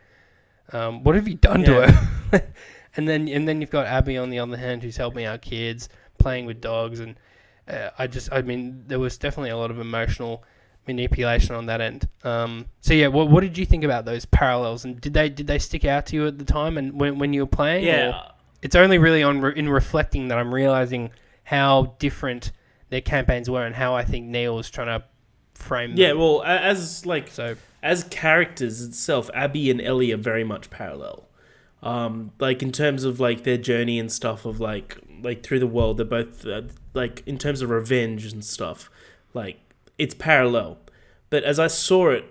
What have you done to her? and then you've got Abby on the other hand, who's helping out kids, playing with dogs, and there was definitely a lot of emotional manipulation on that end. What did you think about those parallels? And did they stick out to you at the time and when you were playing? Yeah, or it's only really in reflecting that I'm realizing how different their campaigns were and how I think Neil was trying to frame them. Yeah, well, as characters itself, Abby and Ellie are very much parallel. In terms of their journey and stuff of through the world, they're both in terms of revenge and stuff. It's parallel. But as I saw it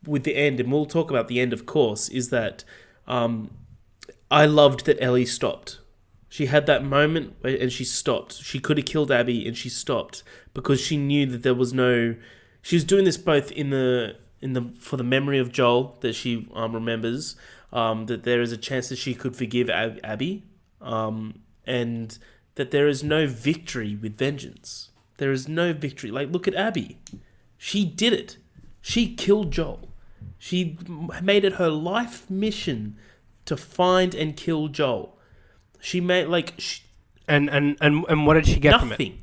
with the end, and we'll talk about the end, of course, is that I loved that Ellie stopped. She had that moment and she stopped. She could have killed Abby and she stopped because she knew that there was no. She was doing this both for the memory of Joel that she remembers, that there is a chance that she could forgive Abby, and that there is no victory with vengeance. There is no victory. Look at Abby. She did it. She killed Joel. She made it her life mission to find and kill Joel. She made and what did she get nothing. From it?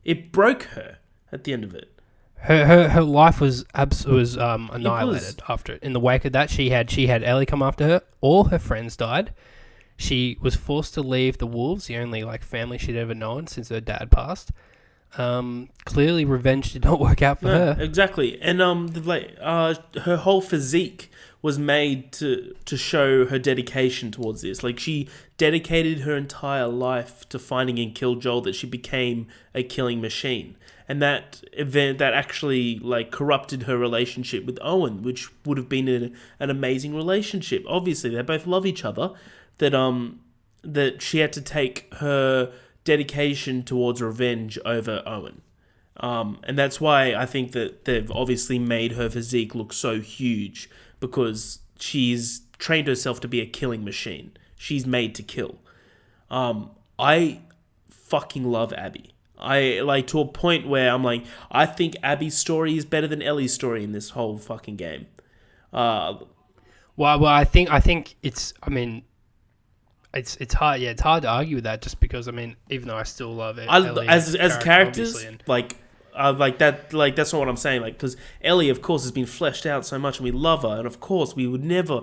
It broke her at the end of it. Her life was annihilated after it. In the wake of that, she had Ellie come after her. All her friends died. She was forced to leave the Wolves, the only family she'd ever known since her dad passed. Clearly, revenge did not work out for her. Exactly, and her whole physique was made to show her dedication towards this. She dedicated her entire life to finding and kill Joel, that she became a killing machine. And that event that actually corrupted her relationship with Owen, which would have been an amazing relationship. Obviously, they both love each other. That she had to take her dedication towards revenge over Owen. And that's why I think that they've obviously made her physique look so huge, because she's trained herself to be a killing machine. She's made to kill. I fucking love Abby. I to a point where I'm I think Abby's story is better than Ellie's story in this whole fucking game. Well, I think it's. I mean, it's hard. Yeah, it's hard to argue with that, just because I mean, even though I still love it, as characters, and like that, like that's not what I'm saying. Like, because Ellie, of course, has been fleshed out so much, and we love her, and of course, we would never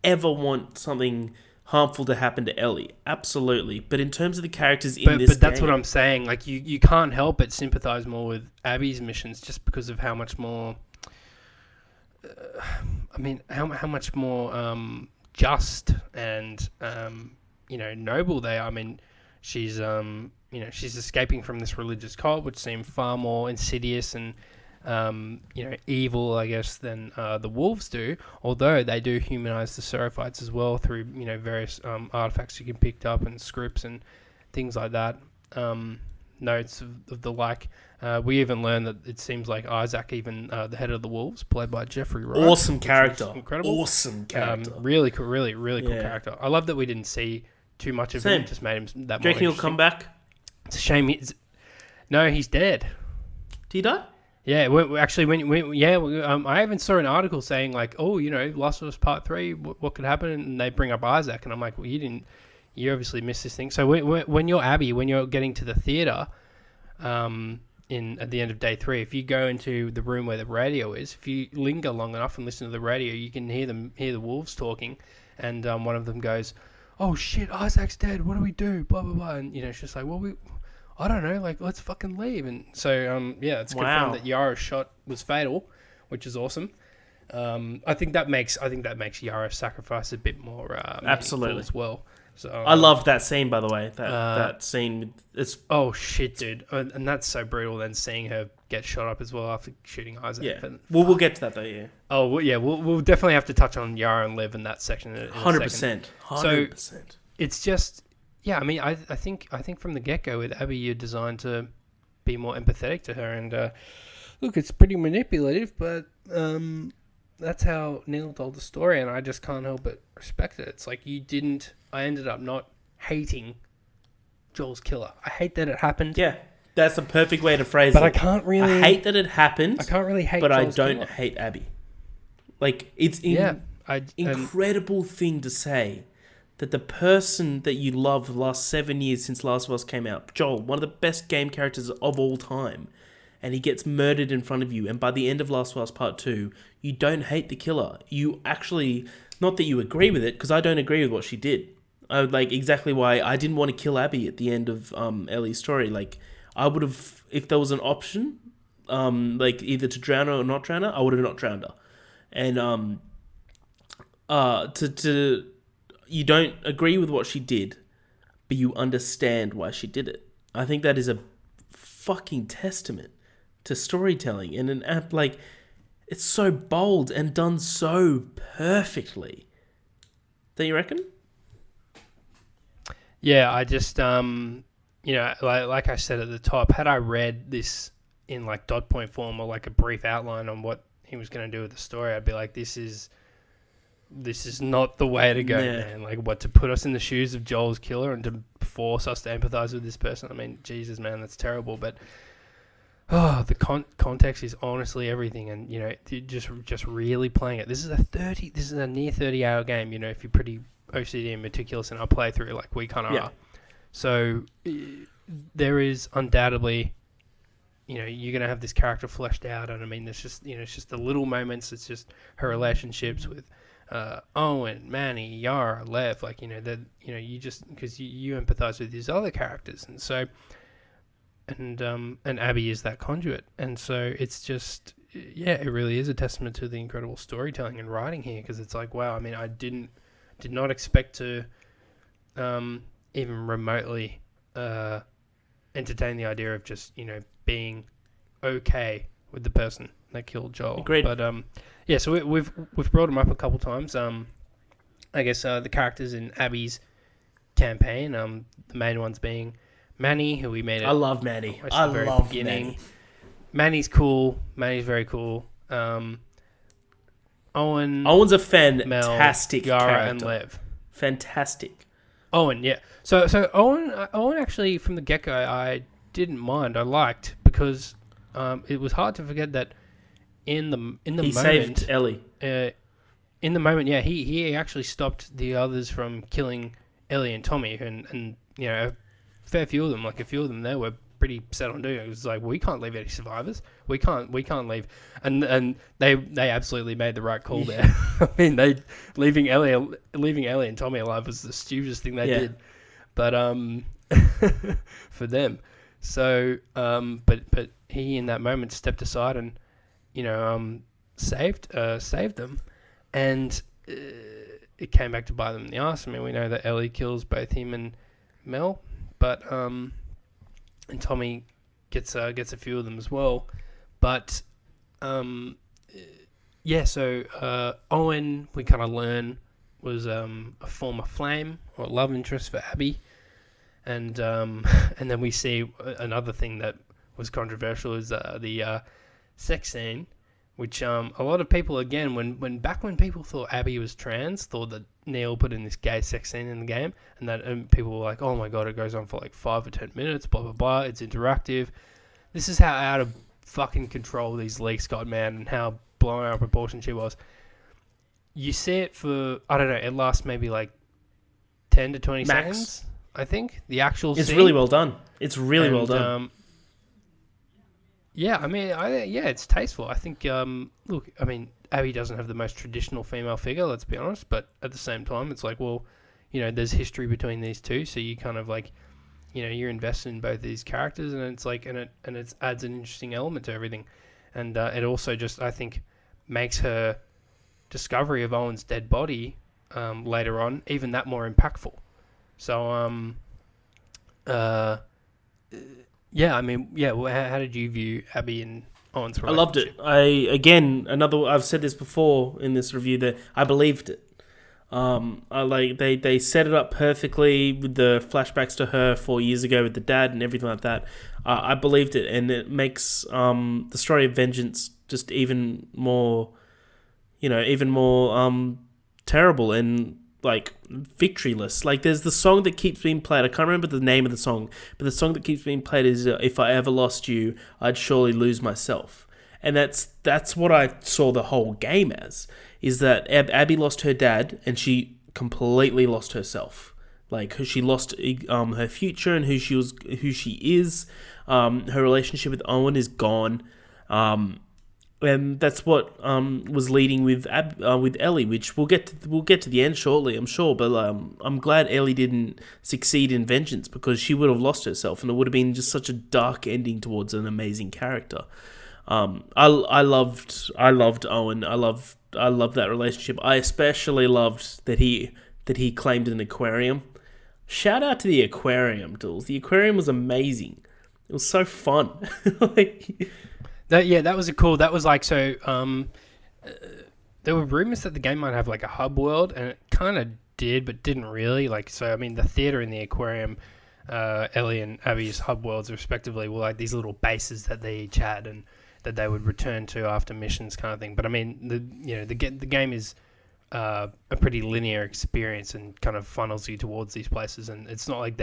ever want something harmful to happen to Ellie. Absolutely. But in terms of the characters in this but that's game, what I'm saying. Like, you can't help but sympathize more with Abby's missions, just because of how much more. I mean, how much more just and noble they are. I mean, she's she's escaping from this religious cult, which seemed far more insidious and evil, I guess, than the wolves do. Although they do humanize the Seraphites as well through various artifacts you can pick up and scripts and things like that. Notes of the like. We even learned that it seems like Isaac, even the head of the wolves, played by Jeffrey Wright. Awesome character. Incredible. Awesome character. Really cool, really cool character. I love that we didn't see too much of him. Just made him that more Do you reckon he'll come back? It's a shame. No, he's dead. Did he die? Yeah, I even saw an article saying like, Last of Us Part 3, what could happen? And they bring up Isaac, and I'm like, well, you obviously missed this thing. So when you're Abby, when you're getting to the theater, at the end of day 3, if you go into the room where the radio is, if you linger long enough and listen to the radio, you can hear the wolves talking, and one of them goes, "Oh shit, Isaac's dead. What do we do?" Blah blah blah, and it's just like, well, I don't know, like, let's fucking leave. And so it's confirmed that Yara's shot was fatal, which is awesome. I think that makes Yara's sacrifice a bit more absolutely as well. So I loved that scene, by the way. That scene, it's oh shit, dude, and that's so brutal. Then seeing her get shot up as well after shooting Isaac. Yeah, we'll get to that though. Yeah. Oh well, yeah, we'll definitely have to touch on Yara and Liv in that section. 100%. 100%. So it's just. Yeah, I mean, I think from the get-go with Abby, you're designed to be more empathetic to her, and look, it's pretty manipulative, but that's how Neil told the story, and I just can't help but respect it. It's like I ended up not hating Joel's killer. I hate that it happened. Yeah, that's a perfect way to phrase it. But I can't really... I hate that it happened. I can't really hate but Joel's I don't killer. hate Abby. Like, it's incredible thing to say that the person that you love the last 7 years since Last of Us came out, Joel, one of the best game characters of all time, and he gets murdered in front of you, and by the end of Last of Us Part 2, you don't hate the killer. You actually, not that you agree with it, because I don't agree with what she did. Exactly why I didn't want to kill Abby at the end of Ellie's story. Like, I would have, if there was an option, either to drown her or not drown her, I would have not drowned her. And you don't agree with what she did, but you understand why she did it. I think that is a fucking testament to storytelling in an app. Like, it's so bold and done so perfectly. Don't you reckon? Yeah, I just, like I said at the top, had I read this in like dot point form or like a brief outline on what he was going to do with the story, I'd be like, this is not the way to go, man. Like, what, to put us in the shoes of Joel's killer and to force us to empathize with this person? I mean, Jesus, man, that's terrible. But the context is honestly everything, and just really playing it. This is a near 30-hour game. If you're pretty OCD and meticulous in our playthrough, like we kind of are. So there is undoubtedly, you're gonna have this character fleshed out, and I mean, it's just the little moments. It's just her relationships with Owen, Manny, Yara, Lev, you just, because you empathize with these other characters, and so, and Abby is that conduit, and so it's just, it really is a testament to the incredible storytelling and writing here, because it's like, wow, I mean, I did not expect to even remotely entertain the idea of just being okay with the person that killed Joel. Agreed. But so we've brought him up a couple times. I guess the characters in Abby's campaign, the main ones being Manny, who we made. I love Manny. I love Manny. Manny's cool. Manny's very cool. Owen's a fantastic Mel, Yara, character. and Lev. Fantastic. Owen, yeah. So Owen actually from the get-go I didn't mind. I liked, because it was hard to forget that in the moment he saved Ellie. in the moment, yeah, he actually stopped the others from killing Ellie and Tommy, and you know, a fair few of them, like a few of them there were pretty set on doing it. It was like, we can't leave any survivors. We can't leave. And they absolutely made the right call there. I mean, leaving Ellie and Tommy alive was the stupidest thing they did. But for them. So but he in that moment stepped aside and, you know, saved them, and it came back to bite them in the ass. I mean, we know that Ellie kills both him and Mel, but and Tommy gets a few of them as well. But so Owen, we kind of learn, was a former flame or love interest for Abby, and then we see another thing that was controversial is the sex scene, which a lot of people, again, when people thought Abby was trans, thought that Neil put in this gay sex scene in the game, and people were like, oh my god, it goes on for like 5 or 10 minutes, blah blah blah, it's interactive. This is how out of fucking control these leaks got, man, and how blown out of proportion she was. You see it for, I don't know, it lasts maybe like 10 to 20 seconds, I think. The actual It's scene. really well done. It's really well done. Yeah, I mean, it's tasteful. I think, look, I mean, Abby doesn't have the most traditional female figure, let's be honest, but at the same time, it's like, well, you know, there's history between these two, so you kind of like, you know, you're invested in both these characters, and it's like, and it adds an interesting element to everything, and it also just, I think, makes her discovery of Owen's dead body later on even that more impactful. So, yeah, I mean, yeah. Well, how did you view Abby and Owen's relationship? I loved it. I've said this before in this review, that I believed it. They set it up perfectly with the flashbacks to her 4 years ago with the dad and everything like that. I believed it, and it makes the story of vengeance just even more, terrible and like victoryless. Like, there's the song that keeps being played. I can't remember the name of the song, but the song that keeps being played is "If I Ever Lost You, I'd Surely Lose Myself." And that's what I saw the whole game as, is that Abby lost her dad and she completely lost herself. Like, she lost her future and who she is. Her relationship with Owen is gone. And that's what was leading with Ellie, which we'll get to the end shortly, I'm sure. But I'm glad Ellie didn't succeed in vengeance, because she would have lost herself, and it would have been just such a dark ending towards an amazing character. I loved Owen. I loved that relationship. I especially loved that he claimed an aquarium. Shout out to the aquarium, Dools. The aquarium was amazing. It was so fun. That was that was like, so there were rumors that the game might have like a hub world, and it kind of did, but didn't really. Like, so I mean, the theater and the aquarium, Ellie and Abby's hub worlds respectively, were like these little bases that they each had and that they would return to after missions, kind of thing. But I mean, the game is a pretty linear experience and kind of funnels you towards these places, and it's not like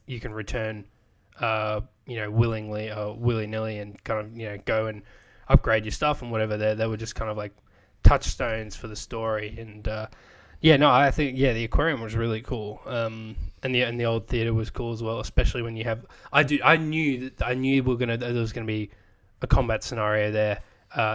you can return willingly or willy-nilly and kind of, go and upgrade your stuff and whatever. They were just kind of like touchstones for the story. And I think the aquarium was really cool. And the old theater was cool as well, especially when you have. I knew there was gonna be a combat scenario there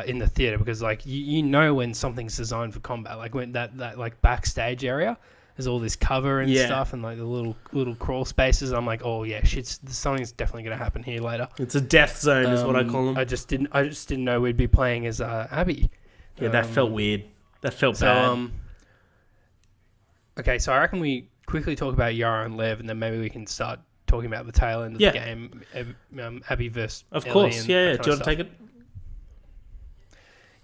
in the theater, because like you know when something's designed for combat, like when that like backstage area. There's all this cover and stuff, and like the little crawl spaces. I'm like, oh yeah, something's definitely gonna happen here later. It's a death zone, is what I call them. I just didn't know we'd be playing as Abby. Yeah, that felt weird. That felt bad. Okay, so I reckon we quickly talk about Yara and Lev, and then maybe we can start talking about the tail end of the game. Abby versus of Ellie. Course, yeah. Do you want to take it?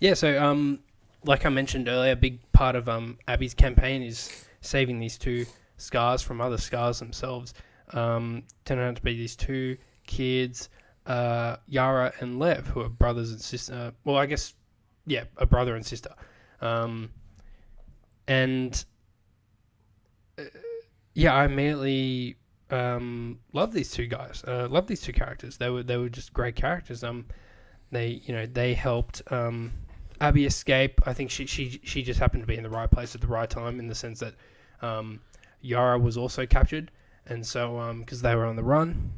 Yeah. So like I mentioned earlier, a big part of Abby's campaign is saving these two scars from other scars themselves. Turned out to be these two kids, Yara and Lev, who are brothers and sister. Well, I guess, a brother and sister. I immediately love these two guys. Love these two characters. They were just great characters. They helped Abby escape. I think she just happened to be in the right place at the right time, in the sense that Yara was also captured, and so because they were on the run,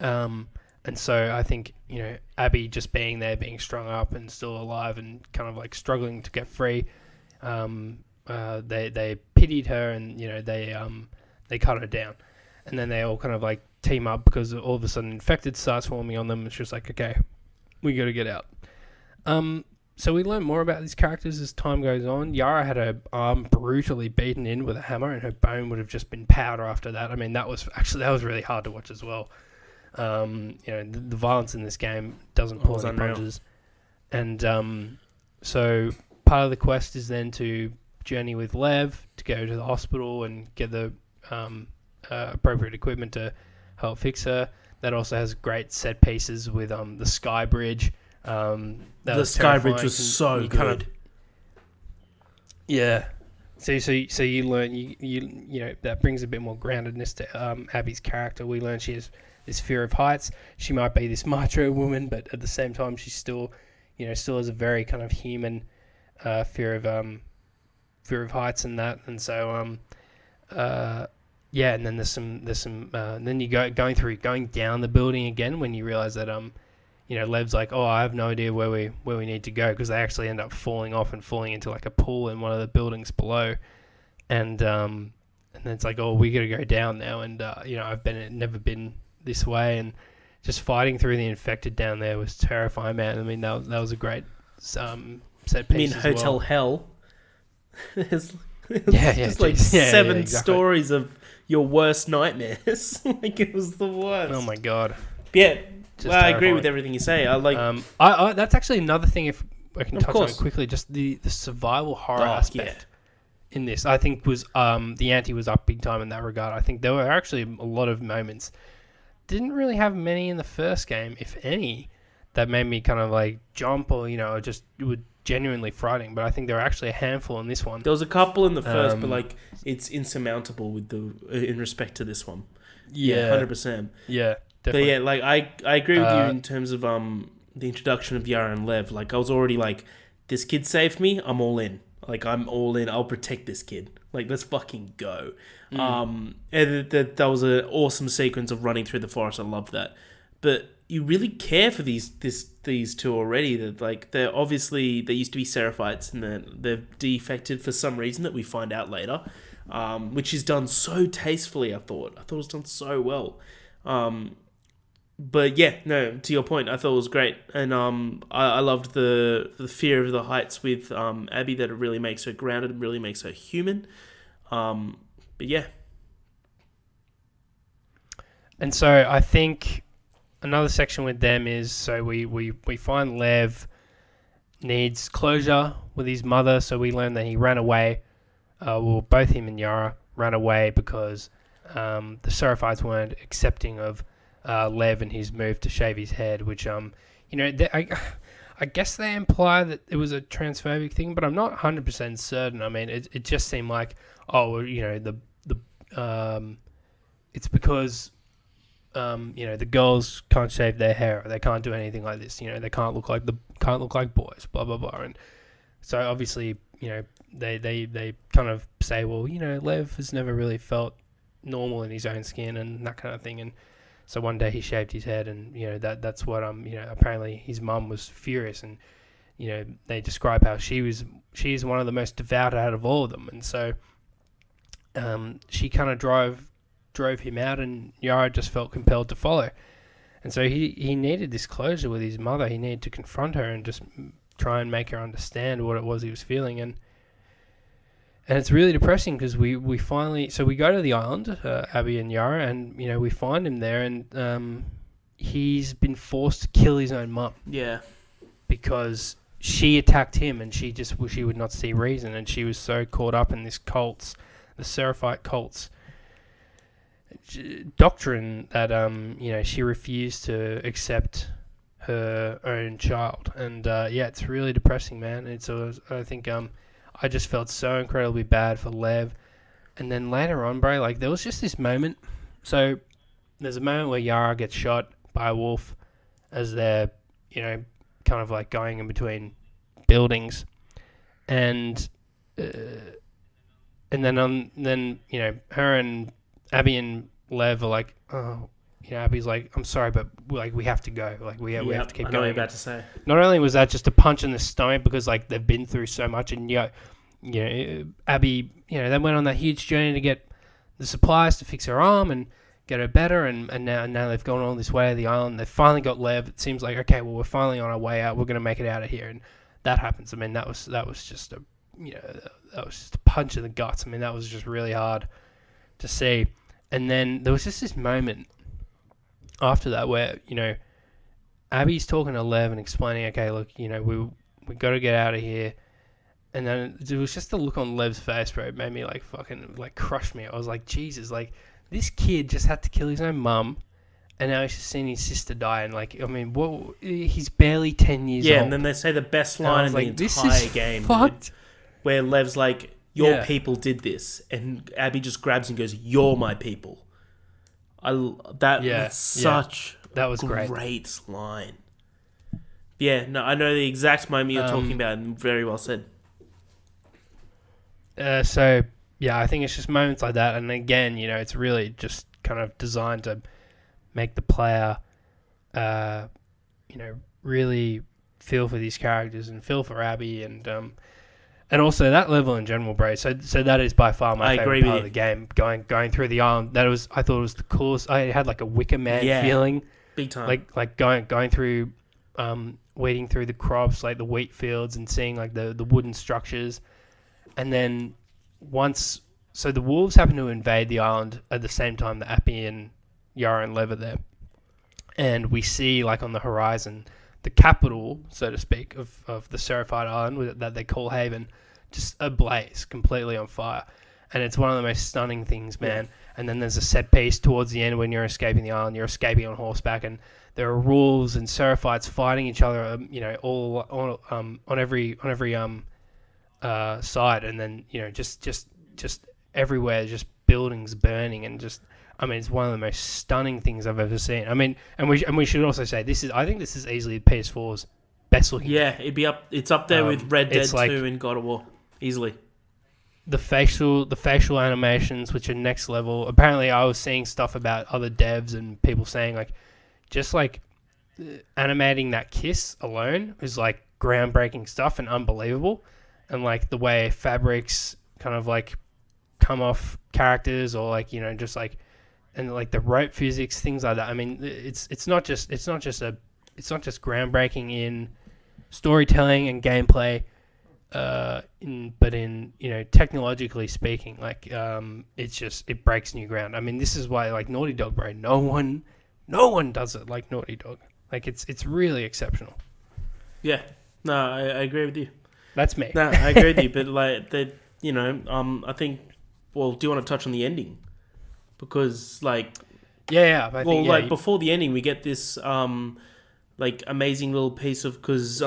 and so I think, Abby just being there, being strung up and still alive and kind of like struggling to get free, they pitied her, and they cut her down, and then they all kind of like team up because all of a sudden infected starts forming on them. It's just like, okay, we got to get out. So we learn more about these characters as time goes on. Yara had her arm brutally beaten in with a hammer, and her bone would have just been powder after that. I mean, that was really hard to watch as well. The violence in this game doesn't pull any punches. And so part of the quest is then to journey with Lev to go to the hospital and get the appropriate equipment to help fix her. That also has great set pieces with the Sky Bridge. The Sky Bridge was so good. Yeah. So you learn you that brings a bit more groundedness to Abby's character. We learn she has this fear of heights. She might be this macho woman, but at the same time she's still has a very kind of human fear of heights and that. And so and then there's some then you going down the building again when you realize that Lev's like, oh, I have no idea where we need to go, because they actually end up falling off and falling into like a pool in one of the buildings below, and then it's like, oh, we got to go down now, and I've never been this way, and just fighting through the infected down there was terrifying, man. I mean, that was a great set piece. I mean, Hotel Hell. It's just seven stories of your worst nightmares. Like, it was the worst. Oh my god. Yeah. I agree with everything you say. I like. I that's actually another thing. If I can touch on it quickly, just the survival horror aspect in this, I think was the ante was up big time in that regard. I think there were actually a lot of moments. Didn't really have many in the first game, if any, that made me kind of like jump or just were genuinely frightening. But I think there were actually a handful in this one. There was a couple in the first, but like it's insurmountable with in respect to this one. Yeah, 100%. Yeah. Definitely. But yeah, like I agree with you in terms of the introduction of Yara and Lev. Like, I was already like, this kid saved me, I'm all in. Like, I'm all in. I'll protect this kid. Like, let's fucking go. And that was an awesome sequence of running through the forest. I love that. But you really care for these two already. That like they used to be Seraphites, and they're defected for some reason that we find out later, which is done so tastefully. I thought it was done so well. But yeah, no, to your point, I thought it was great. And I loved the fear of the heights with Abby, that it really makes her grounded, and really makes her human. But yeah. And so I think another section with them is, so we find Lev needs closure with his mother, so we learn that he ran away. Both him and Yara ran away because the Seraphites weren't accepting of Lev and his move to shave his head, which I guess they imply that it was a transphobic thing, but I'm not 100% certain. I mean, it just seemed like, it's because the girls can't shave their hair, or they can't do anything like this. They can't look like boys, blah blah blah. And so obviously, they kind of say, well, Lev has never really felt normal in his own skin and that kind of thing. And so one day he shaved his head, and that's what apparently his mum was furious, and they describe how she's one of the most devout out of all of them, and so she kind of drove him out, and Yara just felt compelled to follow. And so he needed this closure with his mother. He needed to confront her and just try and make her understand what it was he was feeling. And it's really depressing because we finally... So we go to the island, Abby and Yara, and, we find him there, and he's been forced to kill his own mum. Yeah. Because she attacked him, and she would not see reason, and she was so caught up in this the Seraphite cult's doctrine that she refused to accept her own child. And it's really depressing, man. I think I just felt so incredibly bad for Lev. And then later on, bro, like there was just this moment. So there's a moment where Yara gets shot by a wolf as they're kind of like going in between buildings, and then her and Abby and Lev are like, oh, Abby's like, I'm sorry, but like we have to go, like we have to keep I know what going. you're about to say. Not only was that just a punch in the stomach because like they've been through so much, and Abby, they went on that huge journey to get the supplies to fix her arm and get her better, and now they've gone all this way to the island. They've finally got Lev. It seems like, okay, well, we're finally on our way out. We're going to make it out of here, and that happens. I mean, that was just a punch in the guts. I mean, that was just really hard to see. And then there was just this moment after that where Abby's talking to Lev and explaining, okay, look, we got to get out of here. And then it was just the look on Lev's face, bro. It made me like fucking like crush me. I was like, Jesus, like this kid just had to kill his own mum, and now he's just seen his sister die. And like, I mean, what? He's barely 10 years old. Yeah, and then they say the best line in the entire game, dude, where Lev's like, "Your people did this," and Abby just grabs and goes, "You're my people." That's such that was great line. Yeah, no, I know the exact moment you're talking about, and very well said. So yeah, I think it's just moments like that, and again, it's really just kind of designed to make the player, really feel for these characters and feel for Abby, and also that level in general, bro. So that is by far my favorite part of the game. Going through the island, I thought it was the coolest. I had like a Wicker Man feeling, big time. Like going through, weeding through the crops, like the wheat fields, and seeing like the wooden structures. And then so the wolves happen to invade the island at the same time that Appy and Yara and Lev are there. And we see, like, on the horizon, the capital, so to speak, of the Seraphite Island that they call Haven, just ablaze, completely on fire. And it's one of the most stunning things, man. Yeah. And then there's a set piece towards the end when you're escaping the island. You're escaping on horseback, and there are wolves and Seraphites fighting each other, all on every side, and then just everywhere, just buildings burning, and just, I mean, it's one of the most stunning things I've ever seen. I mean, and we should also say I think this is easily PS4's best looking. Yeah, it's up there with Red Dead 2 and God of War, easily. The facial animations, which are next level. Apparently, I was seeing stuff about other devs and people saying like, just like animating that kiss alone is like groundbreaking stuff and unbelievable. And like the way fabrics kind of like come off characters, or like just like, and like the rope physics, things like that. I mean, it's not just groundbreaking in storytelling and gameplay, but in technologically speaking, like it breaks new ground. I mean, this is why like Naughty Dog, bro. No one does it like Naughty Dog. Like it's really exceptional. Yeah, no, I agree with you. That's me. No, I agree with you, but like I think. Well, do you want to touch on the ending? Because like, before the ending, we get this like amazing little piece of, because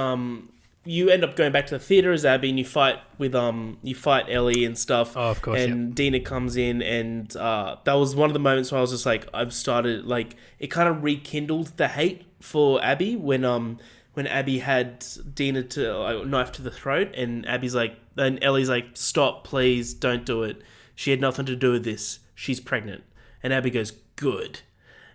you end up going back to the theater as Abby, and you fight Ellie and stuff. Oh, of course. And Dina comes in, and that was one of the moments where I was just like, I've started like, it kind of rekindled the hate for Abby when Abby had Dina to knife to the throat, and Ellie's like, stop, please, don't do it. She had nothing to do with this. She's pregnant. And Abby goes, good.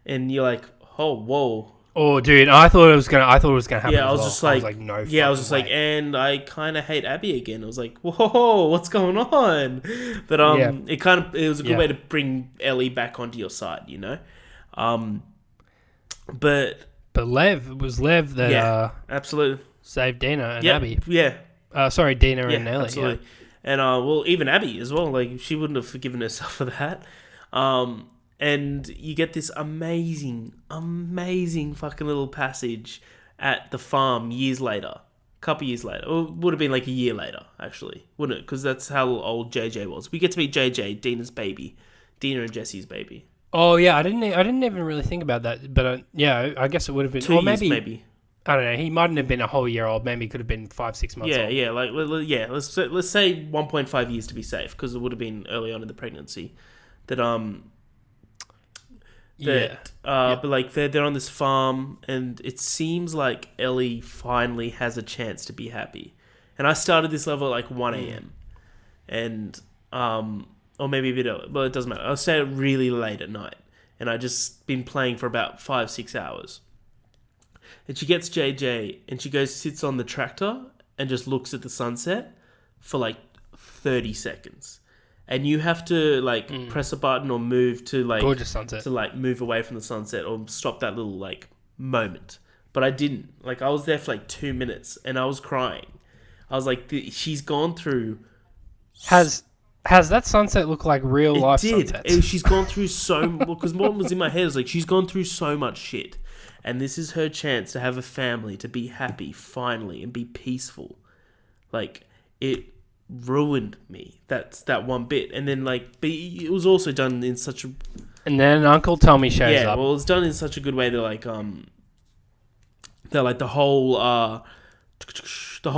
And you're like, oh, whoa. Oh, dude, I thought it was gonna happen. Yeah, I was just like, no. Yeah, I was just like, and I kind of hate Abby again. I was like, whoa, what's going on? But it was a good way to bring Ellie back onto your side, But Lev that absolutely saved Dina and Abby. Yeah. Dina and Ellie. Absolutely. Yeah. And even Abby as well. Like, she wouldn't have forgiven herself for that. And you get this amazing fucking little passage at the farm a couple years later. Or it would have been like a year later, actually, wouldn't it? Because that's how old JJ was. We get to meet JJ, Dina's baby, Dina and Jesse's baby. Oh yeah, I didn't even really think about that, but I guess it would have been 2 years, maybe. I don't know. He mightn't have been a whole year old. Maybe he could have been 5-6 months old. Yeah. Let's say 1.5 years to be safe, because it would have been early on in the pregnancy. But like they're on this farm, and it seems like Ellie finally has a chance to be happy, And I started this level at like 1 a.m. And, or maybe a bit early. Well, it doesn't matter. I stayed really late at night. And I just been playing for about 5-6 hours. And she gets JJ and she goes, sits on the tractor and just looks at the sunset for like 30 seconds. And you have to like press a button or move to like gorgeous sunset, to like move away from the sunset or stop that little like moment. But I didn't. Like I was there for like 2 minutes and I was crying. I was like, she's gone through. Has that sunset look like real life sunsets? She's gone through so because what was in my head was like she's gone through so much shit, and this is her chance to have a family, to be happy finally and be peaceful. Like it ruined me. That's that one bit, and then like, but it was also done in such a. And then Uncle Tommy shows up. Yeah, well, it's done in such a good way that like the whole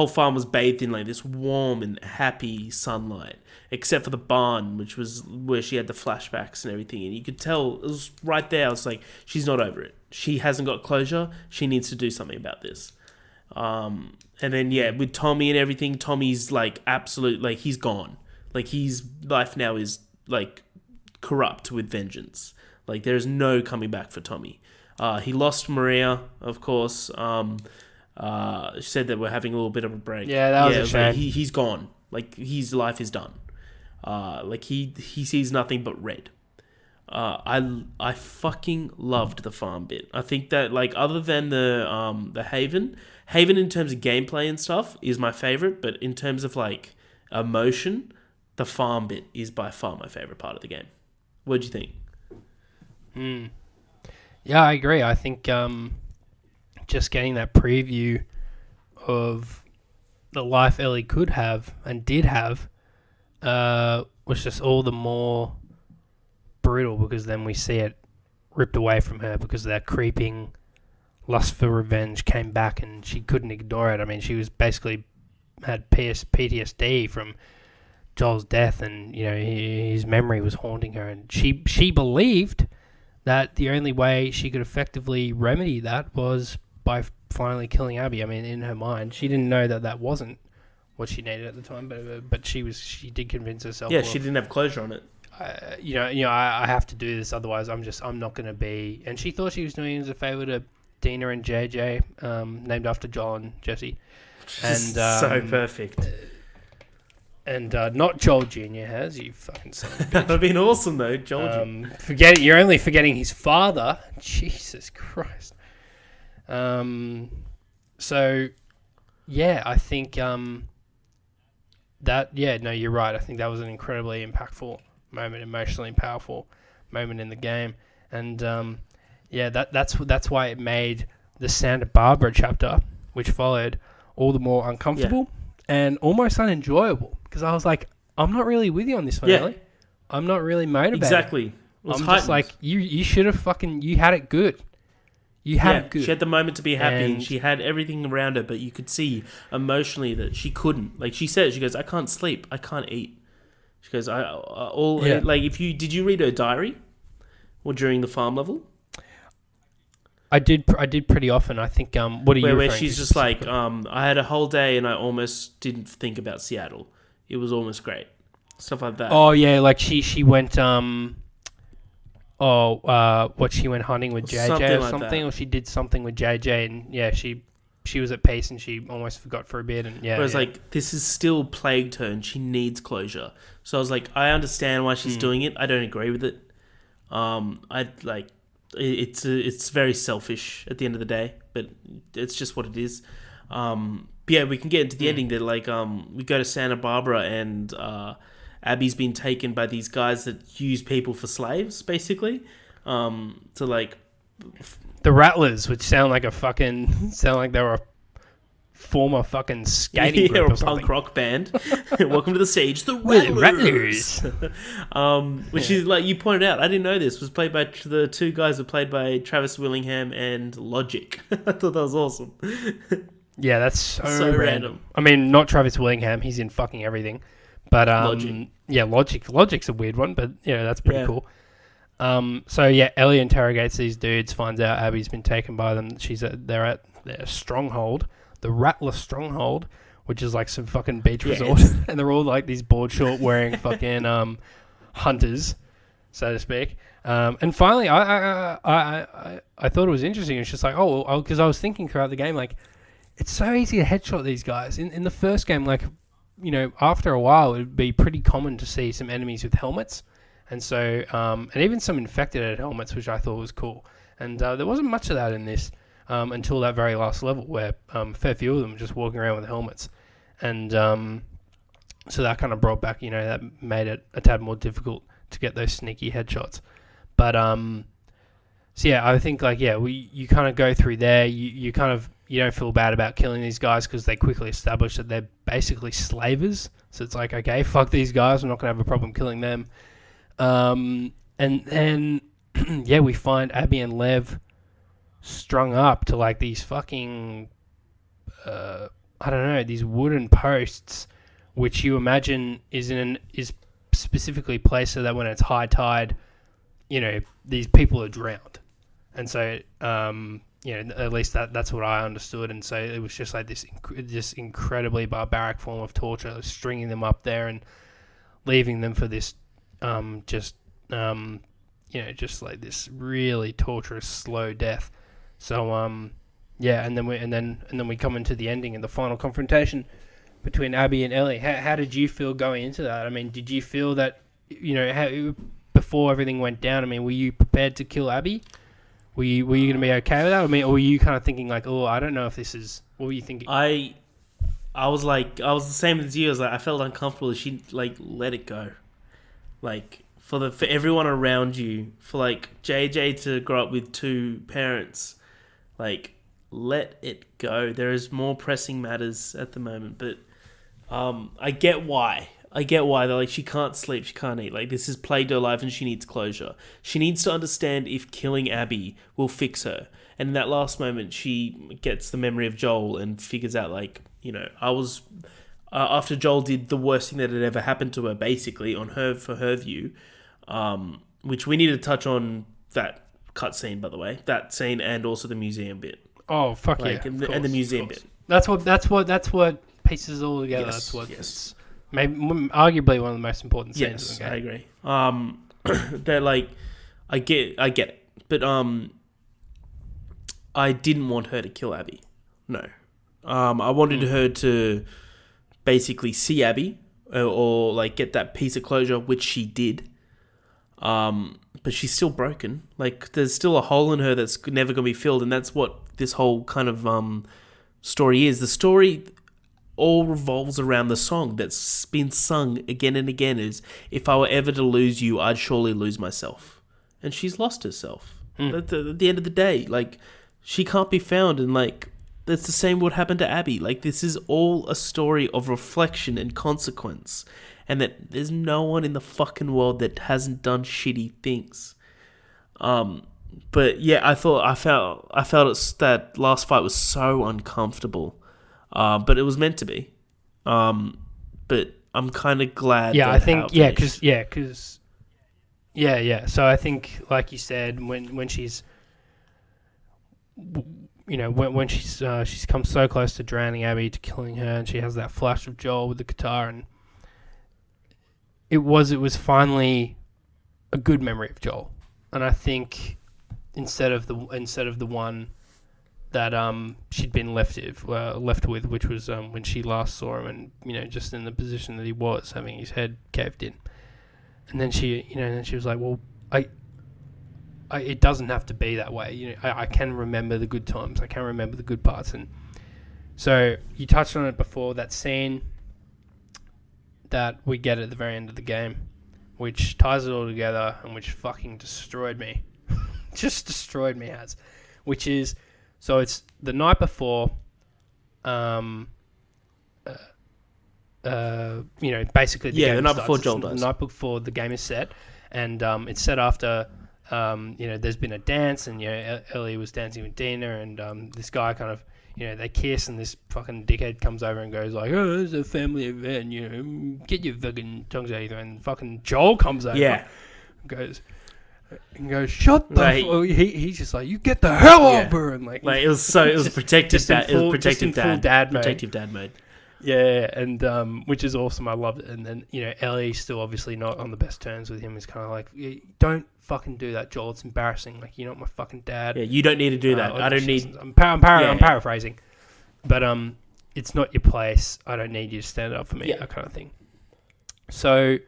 farm was bathed in like this warm and happy sunlight, except for the barn, which was where she had the flashbacks and everything. And you could tell it was right there. I was like, she's not over it. She hasn't got closure. She needs to do something about this. And then, yeah, with Tommy and everything, Tommy's like absolute, like he's gone. Like his life now is like corrupt with vengeance. Like there's no coming back for Tommy. He lost Maria, of course. She said that we're having a little bit of a break. Yeah, that was a shame. Like he's gone. Like his life is done. Like he sees nothing but red. I fucking loved the farm bit. I think that like other than the Haven in terms of gameplay and stuff is my favorite, but in terms of like emotion, the farm bit is by far my favorite part of the game. What do you think? Yeah, I agree. I think just getting that preview of the life Ellie could have and did have was just all the more brutal, because then we see it ripped away from her because that creeping lust for revenge came back and she couldn't ignore it. I mean, she was basically had PTSD from Joel's death, and you know his memory was haunting her, and she believed that the only way she could effectively remedy that was by finally killing Abby. I mean, in her mind, she didn't know that wasn't what she needed at the time, but she did convince herself. Yeah, she didn't have closure on it. I have to do this, otherwise I'm not going to be. And she thought she was doing it as a favor to Dina and JJ, named after Joel and Jesse. And so perfect. And not Joel Jr. has, you fucking son of a bitch. That would have been awesome though, Joel. You're only forgetting his father. Jesus Christ. So yeah, I think you're right. I think that was an incredibly impactful moment, emotionally powerful moment in the game, and that's why it made the Santa Barbara chapter, which followed, all the more uncomfortable and almost unenjoyable, because I was like, I'm not really with you on this one, Ellie. I'm not really motivated. Exactly. I'm just like, you should have you had it good. You had it good. She had the moment to be happy, and she had everything around her, but you could see emotionally that she couldn't. Like she said, she goes, I can't sleep, I can't eat. She goes, like did you read her diary, or during the farm level? I did pretty often. I think what are you where she's just like, I had a whole day and I almost didn't think about Seattle. It was almost great. Stuff like that. Oh yeah, like she went she went hunting with JJ or something, or she did something with JJ, and yeah, she was at peace and she almost forgot for a bit, and whereas like this has still plagued her and she needs closure. So I was like, I understand why she's doing it. I don't agree with it. It's very selfish at the end of the day, but it's just what it is. But yeah, we can get into the ending that like we go to Santa Barbara and Abby's been taken by these guys that use people for slaves, basically. To like the Rattlers, which sound like they were a former fucking skating group or something. Punk rock band. Welcome to the stage, the Rattlers. Which is like you pointed out. I didn't know this was played by the two guys were played by Travis Willingham and Logic. I thought that was awesome. Yeah, that's so random. I mean, not Travis Willingham. He's in fucking everything. But Logic. Yeah, Logic's a weird one, but that's pretty cool. So yeah, Ellie interrogates these dudes, finds out Abby's been taken by them. They're at their stronghold, the Rattler stronghold, which is like some fucking beach Yeah, resort, and they're all like these board short wearing fucking hunters, so to speak. And finally, I thought it was interesting. It's just like, because I was thinking throughout the game, like, it's so easy to headshot these guys. In the first game, like, you know, after a while, it would be pretty common to see some enemies with helmets, and so and even some infected helmets, which I thought was cool. And there wasn't much of that in this until that very last level, where a fair few of them were just walking around with helmets, and so that kind of brought back, you know, that made it a tad more difficult to get those sneaky headshots. But so yeah, I think like you kind of go through there. You don't feel bad about killing these guys because they quickly establish that they're basically slavers. So it's like, okay, fuck these guys. I'm not gonna have a problem killing them. And then yeah, we find Abby and Lev strung up to like these fucking I don't know, these wooden posts, which you imagine is specifically placed so that when it's high tide, you know, these people are drowned. And so you know, at least that's what I understood. And so it was just like this incredibly barbaric form of torture, stringing them up there and leaving them for this you know, just like this really torturous, slow death. So yeah, and then we come into the ending and the final confrontation between Abby and Ellie. How did you feel going into that? I mean, did you feel that, you know, before everything went down? I mean, were you prepared to kill Abby? Were you going to be okay with that? I mean, or were you kind of thinking like, oh, I don't know if this is? What were you thinking? I was the same as you. I was like, I felt uncomfortable that she like let it go, like for everyone around you, for like JJ to grow up with two parents, like let it go. There is more pressing matters at the moment, but I get why. They're like, she can't sleep, she can't eat. Like, this has plagued her life and she needs closure. She needs to understand if killing Abby will fix her. And in that last moment, she gets the memory of Joel and figures out, like, you know, I was... after Joel did the worst thing that had ever happened to her, basically, for her view, which we need to touch on that cutscene, by the way. That scene and also the museum bit. Oh, fuck like, yeah. And the museum bit. That's what pieces it all together. Yes, that's what... Yes. Maybe arguably one of the most important scenes Yes, in the game. I agree. They're like, I get it, but I didn't want her to kill Abby. No, I wanted her to basically see Abby or like get that piece of closure, which she did. But she's still broken. Like, there's still a hole in her that's never gonna be filled, and that's what this whole kind of story is. The story all revolves around the song that's been sung again and again, is, if I were ever to lose you, I'd surely lose myself. And she's lost herself. At the end of the day, like, she can't be found, and like, that's the same what happened to Abby. Like, this is all a story of reflection and consequence, and that there's no one in the fucking world that hasn't done shitty things. But yeah, I felt that last fight was so uncomfortable. But it was meant to be. But I'm kind of glad. Yeah, I think because So I think, like you said, when she's, you know, when she's come so close to drowning Abby, to killing her, and she has that flash of Joel with the guitar, and it was finally a good memory of Joel, and I think instead of the one that she'd been left with, which was when she last saw him, and, you know, just in the position that he was, having his head caved in. And then she was like, well, it doesn't have to be that way. You know, I can remember the good times. I can remember the good parts. And so you touched on it before, that scene that we get at the very end of the game, which ties it all together and which fucking destroyed me. Just destroyed me, which is... So it's the night before, you know, basically the game the night starts. before Joel dies. The night before the game is set, and it's set after, you know, there's been a dance, and, you know, Ellie was dancing with Dina, and this guy kind of, you know, they kiss, and this fucking dickhead comes over and goes like, oh, it's a family event, you know, get your fucking tongues out of you, and fucking Joel comes over, and goes, shut the fuck. He's just like, you get the hell over, and like it was protective dad. It was protective dad. Dad mode. Protective dad mode. Yeah, and which is awesome. I loved it. And then, Ellie's still obviously not on the best terms with him. It's kind of like, don't fucking do that, Joel. It's embarrassing. Like, you're not my fucking dad. Yeah, you don't need to do that. I don't need... I'm paraphrasing. But it's not your place. I don't need you to stand up for me, that kind of thing. So,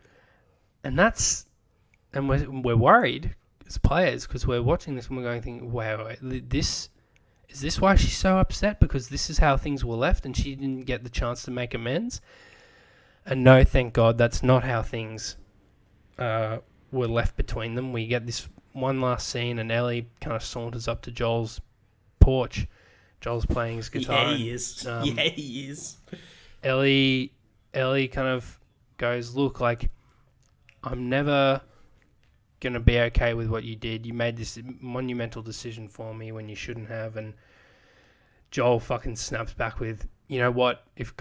and we're worried as players because we're watching this and we're going thinking, wow, is this why she's so upset? Because this is how things were left and she didn't get the chance to make amends? And no, thank God, that's not how things were left between them. We get this one last scene and Ellie kind of saunters up to Joel's porch. Joel's playing his guitar. Yeah, he is. He is. Ellie kind of goes, look, like, I'm never going to be okay with what you did. You made this monumental decision for me when you shouldn't have. And Joel fucking snaps back with, you know what, if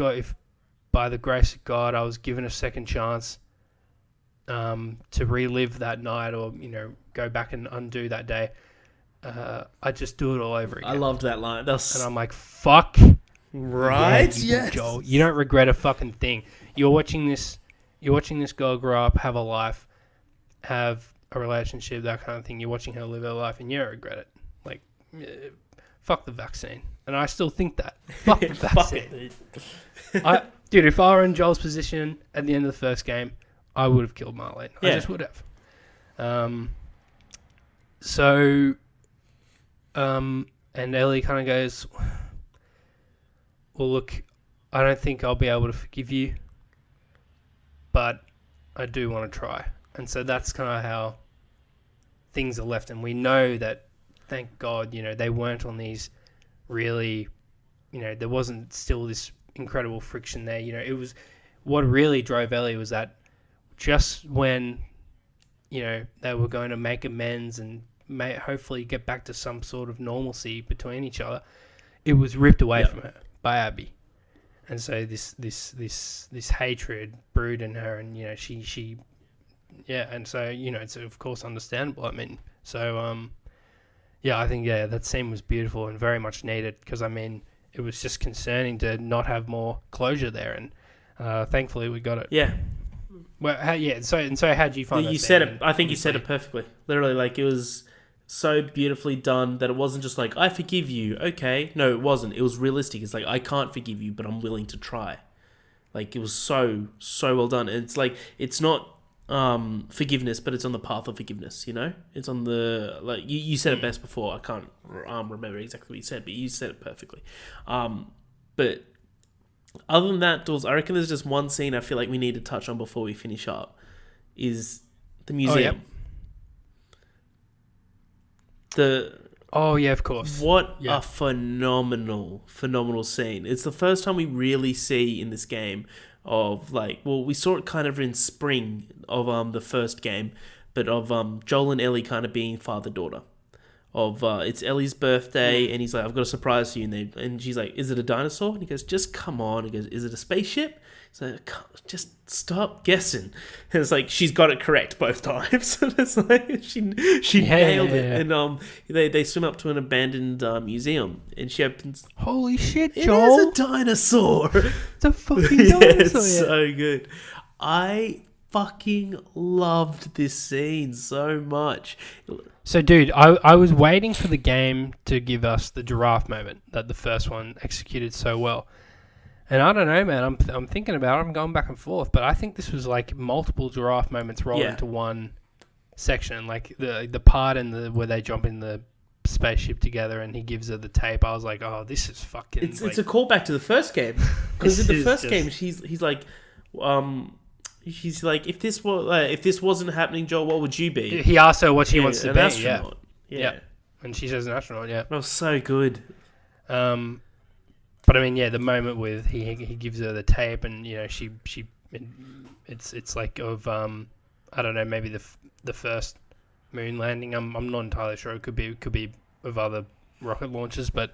by the grace of God I was given a second chance to relive that night or, go back and undo that day, I'd just do it all over again. I loved that line. And I'm like, fuck. Right? Yeah, Joel. You don't regret a fucking thing. You're watching this girl grow up, have a life, have a relationship, that kind of thing. You're watching her live her life and you don't regret it. Like, fuck the vaccine. And I still think that. Fuck the vaccine. Dude, if I were in Joel's position at the end of the first game, I would have killed Marlene. I just would have. And Ellie kind of goes, well, look, I don't think I'll be able to forgive you, but I do want to try. And so that's kind of how things are left. And we know that, thank God, they weren't on these really, there wasn't still this incredible friction there. It was what really drove Ellie was that just when, they were going to make amends and hopefully get back to some sort of normalcy between each other, it was ripped away from her by Abby. And so this hatred brewed in her, and she and so it's of course understandable. I mean, so I think that scene was beautiful and very much needed, because I mean it was just concerning to not have more closure there, and thankfully we got it. Yeah. Well, so how do you find that? You said it. I think you said it perfectly. Literally, like, it was so beautifully done that it wasn't just like, I forgive you, okay. No, it wasn't. It was realistic. It's like, I can't forgive you, but I'm willing to try. Like, it was so well done. And it's like, it's not forgiveness, but it's on the path of forgiveness, It's on the, like, you said it best before. I can't remember exactly what you said, but you said it perfectly. But other than that, Dools, I reckon there's just one scene I feel like we need to touch on before we finish up, is the museum. Oh, yeah, of course. What a phenomenal scene. It's the first time we really see in this game of, like, well, we saw it kind of in spring of the first game, but of Joel and Ellie kind of being father-daughter. It's Ellie's birthday, and he's like, I've got a surprise for you. And she's like, is it a dinosaur? And he goes, just come on. He goes, is it a spaceship? He's like, just stop guessing. And it's like, she's got it correct both times. And it's like, she nailed it. And they swim up to an abandoned museum, and she opens... Holy shit, Joel! It is a dinosaur! It's a fucking dinosaur! It's so good. I fucking loved this scene so much. So, dude, I was waiting for the game to give us the giraffe moment that the first one executed so well. And I don't know, man. I'm thinking about it. I'm going back and forth. But I think this was like multiple giraffe moments rolled into one section. Like the part where they jump in the spaceship together and he gives her the tape. I was like, oh, this is fucking... It's a callback to the first game. Because in the first game, he's like... She's like, if this wasn't happening, Joel, what would you be? He asked her what she wants to be. Astronaut. Yeah. And she says an astronaut, yeah. That was so good. But I mean, the moment with he gives her the tape, and it's like of I don't know, maybe the first moon landing. I'm not entirely sure. It could be of other rocket launches, but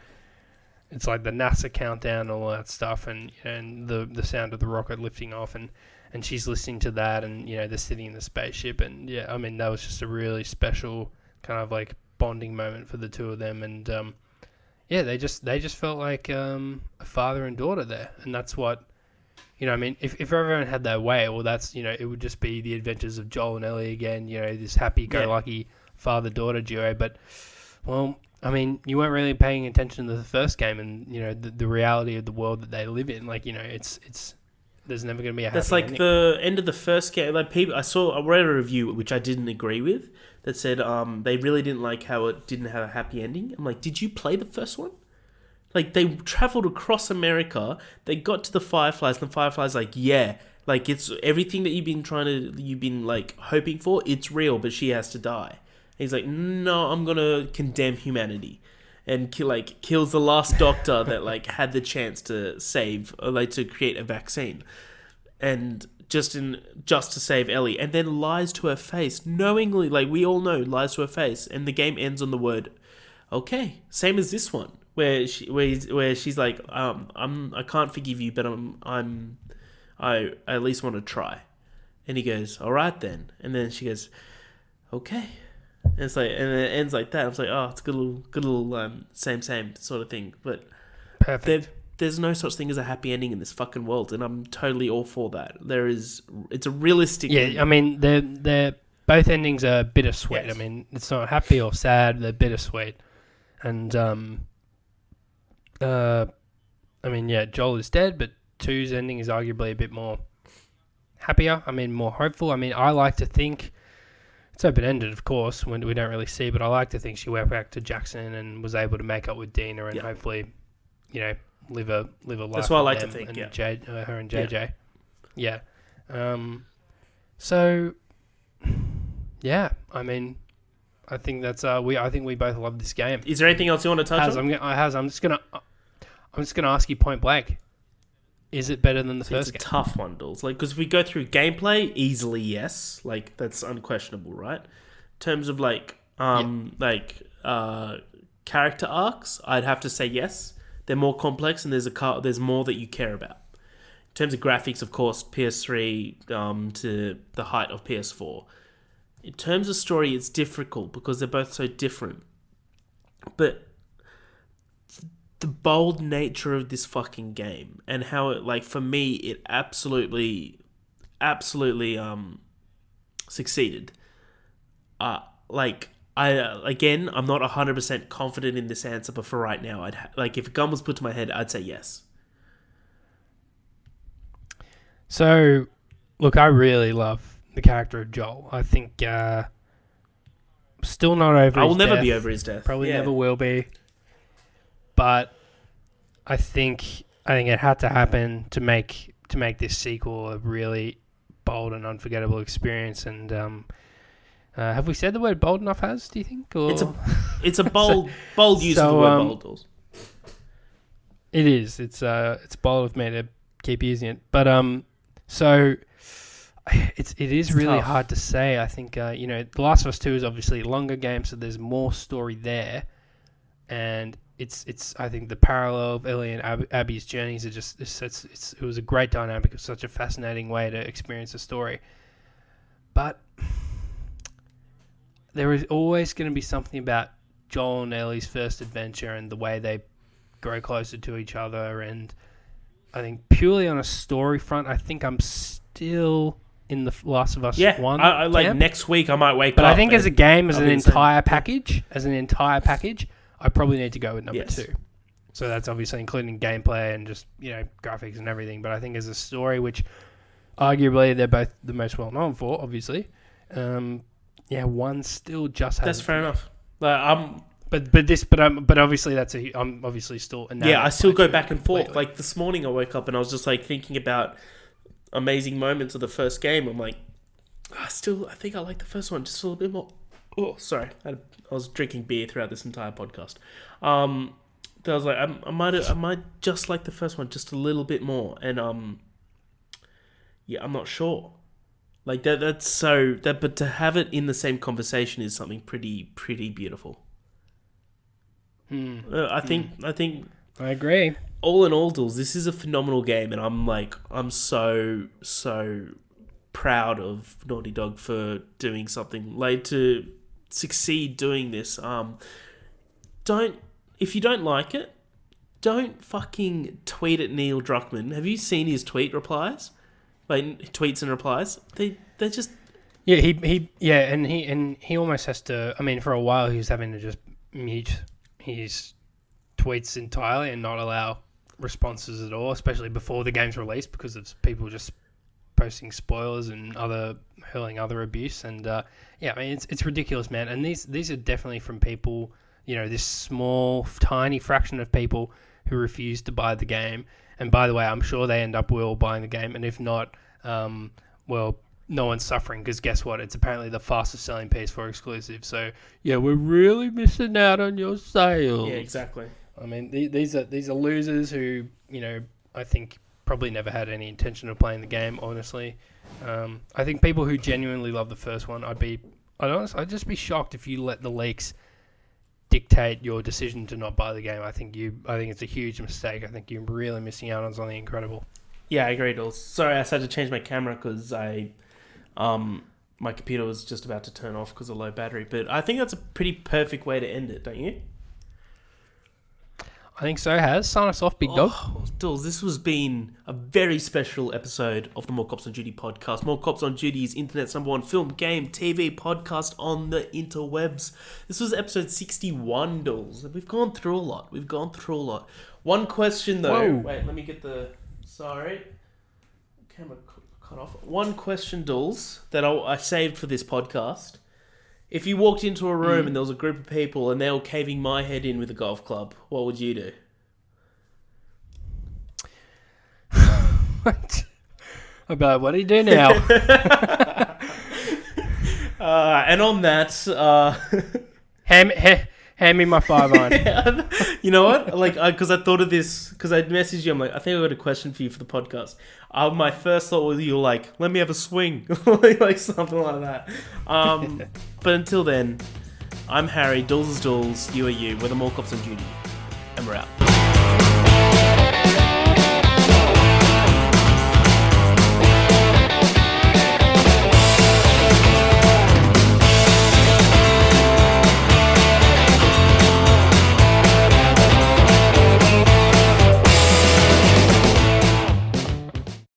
it's like the NASA countdown and all that stuff, and the sound of the rocket lifting off, and she's listening to that, and they're sitting in the spaceship, and I mean that was just a really special kind of like bonding moment for the two of them, and they just felt like a father and daughter there, and that's what you know, I mean, if everyone had their way, well, that's, you know, it would just be the adventures of Joel and Ellie again, you know, this happy-go-lucky father-daughter duo. But, well, I mean, you weren't really paying attention to the first game and, you know, the reality of the world that they live in. Like, you know, it's there's never going to be a happy That's like ending. the end of the first game. Like people, I read a review which I didn't agree with that said they really didn't like how it didn't have a happy ending. I'm like, did you play the first one? Like they traveled across America, they got to the Fireflies, and the Fireflies like, yeah, like it's everything that you've been like hoping for. It's real, but she has to die. And he's like, no, I'm gonna condemn humanity. And kills the last doctor that like had the chance to save, or like to create a vaccine, and just to save Ellie, and then lies to her face knowingly. Like we all know, lies to her face, and the game ends on the word "okay." Same as this one, where she's like, I can't forgive you, but I at least want to try. And he goes, all right then, and then she goes, okay. And it's like, and it ends like that. I was like, oh, it's a good little same sort of thing. But Perfect. there's no such thing as a happy ending in this fucking world, and I'm totally all for that. It's a realistic. Yeah, ending. I mean, they're both endings are bittersweet. Yes. I mean, it's not happy or sad; they're bittersweet. And I mean, yeah, Joel is dead, but 2's ending is arguably a bit more happier. I mean, more hopeful. I mean, I like to think it's open-ended, of course, when we don't really see, but I like to think she went back to Jackson and was able to make up with Dina and hopefully, you know, live a life. That's what I like to with think. and Yeah, her and JJ. Yeah. So, yeah. I mean, I think that's I think we both love this game. Is there anything else you want to touch on? I'm just gonna ask you point blank. Is it better than the first game? It's a tough one, Dools. Like, because if we go through gameplay, easily yes. Like, that's unquestionable, right? In terms of character arcs, I'd have to say yes. They're more complex, and there's more that you care about. In terms of graphics, of course, PS3 to the height of PS4. In terms of story, it's difficult because they're both so different. But the bold nature of this fucking game and how it, like, for me, it absolutely succeeded. I'm not 100% confident in this answer, but for right now, if a gun was put to my head, I'd say yes. So, look, I really love the character of Joel. I think still not over his death. I will never be over his death. Probably never will be. But I think it had to happen to make this sequel a really bold and unforgettable experience. And have we said the word bold enough? Do you think? Or? It's a bold use of the word bold. It is. It's bold of me to keep using it. But so it is really tough. hard to say. I think The Last of Us 2 is obviously a longer game, so there's more story there, and it's I think the parallel of Ellie and Abby's journeys are just it was a great dynamic. It's such a fascinating way to experience a story, but there is always going to be something about Joel and Ellie's first adventure and the way they grow closer to each other. And I think purely on a story front, I think I'm still in the Last of Us 1 I like camp. Next week I might wake up. But I think as a game, as an entire package, I probably need to go with number 2. So that's obviously including gameplay and just, graphics and everything. But I think as a story, which arguably they're both the most well known for, obviously, one still just has. That's fair enough. But obviously I'm obviously still I still go back and forth. Completely. Like this morning I woke up and I was just like thinking about amazing moments of the first game. I'm like, I think I like the first one just a little bit more. Oh, sorry, I was drinking beer throughout this entire podcast. But I was like, I might just like the first one just a little bit more, and I'm not sure. Like but to have it in the same conversation is something pretty beautiful. I think I agree. All in all, Dools, this is a phenomenal game, and I'm so proud of Naughty Dog for doing something like to succeed doing this. If you don't like it, don't fucking tweet at Neil Druckmann. Have you seen his tweet replies? Like tweets and replies. They're just Yeah, he almost has to. I mean, for a while he was having to just mute his tweets entirely and not allow responses at all, especially before the game's released, because of people just posting spoilers and hurling other abuse. And I mean, it's ridiculous, man. And these are definitely from people, this small, tiny fraction of people who refuse to buy the game. And by the way, I'm sure they end up well buying the game. And if not, well, no one's suffering, because guess what? It's apparently the fastest selling PS4 exclusive. So yeah, we're really missing out on your sales. Yeah, exactly. I mean, these are losers who, I think probably never had any intention of playing the game, honestly. I think people who genuinely love the first one, I'd just be shocked if you let the leaks dictate your decision to not buy the game. I think it's a huge mistake. I think you're really missing out on something incredible. Yeah, I agree, Dawes. Sorry, I had to change my camera because my computer was just about to turn off because of low battery. But I think that's a pretty perfect way to end it, don't you? I think so. Sign us off, big dog. Dawes, this has been a very special episode of the More Cops on Duty podcast. More Cops on Duty is internet's #1 film, game, TV podcast on the interwebs. This was episode 61, Dawes. We've gone through a lot. One question, though. Whoa. Wait, let me get the... Sorry. Camera cut off. One question, Dawes, that I saved for this podcast. If you walked into a room and there was a group of people and they were caving my head in with a golf club, what would you do? What do you do now? And on that... Hand me my 5-iron. You know what? Because I thought of this, because I messaged you, I'm like, I think I got a question for you for the podcast. My first thought was you were like, let me have a swing. like something like that. But until then, I'm Harry, Dools is Dools, you are you. We're the More Cops on Duty. And we're out.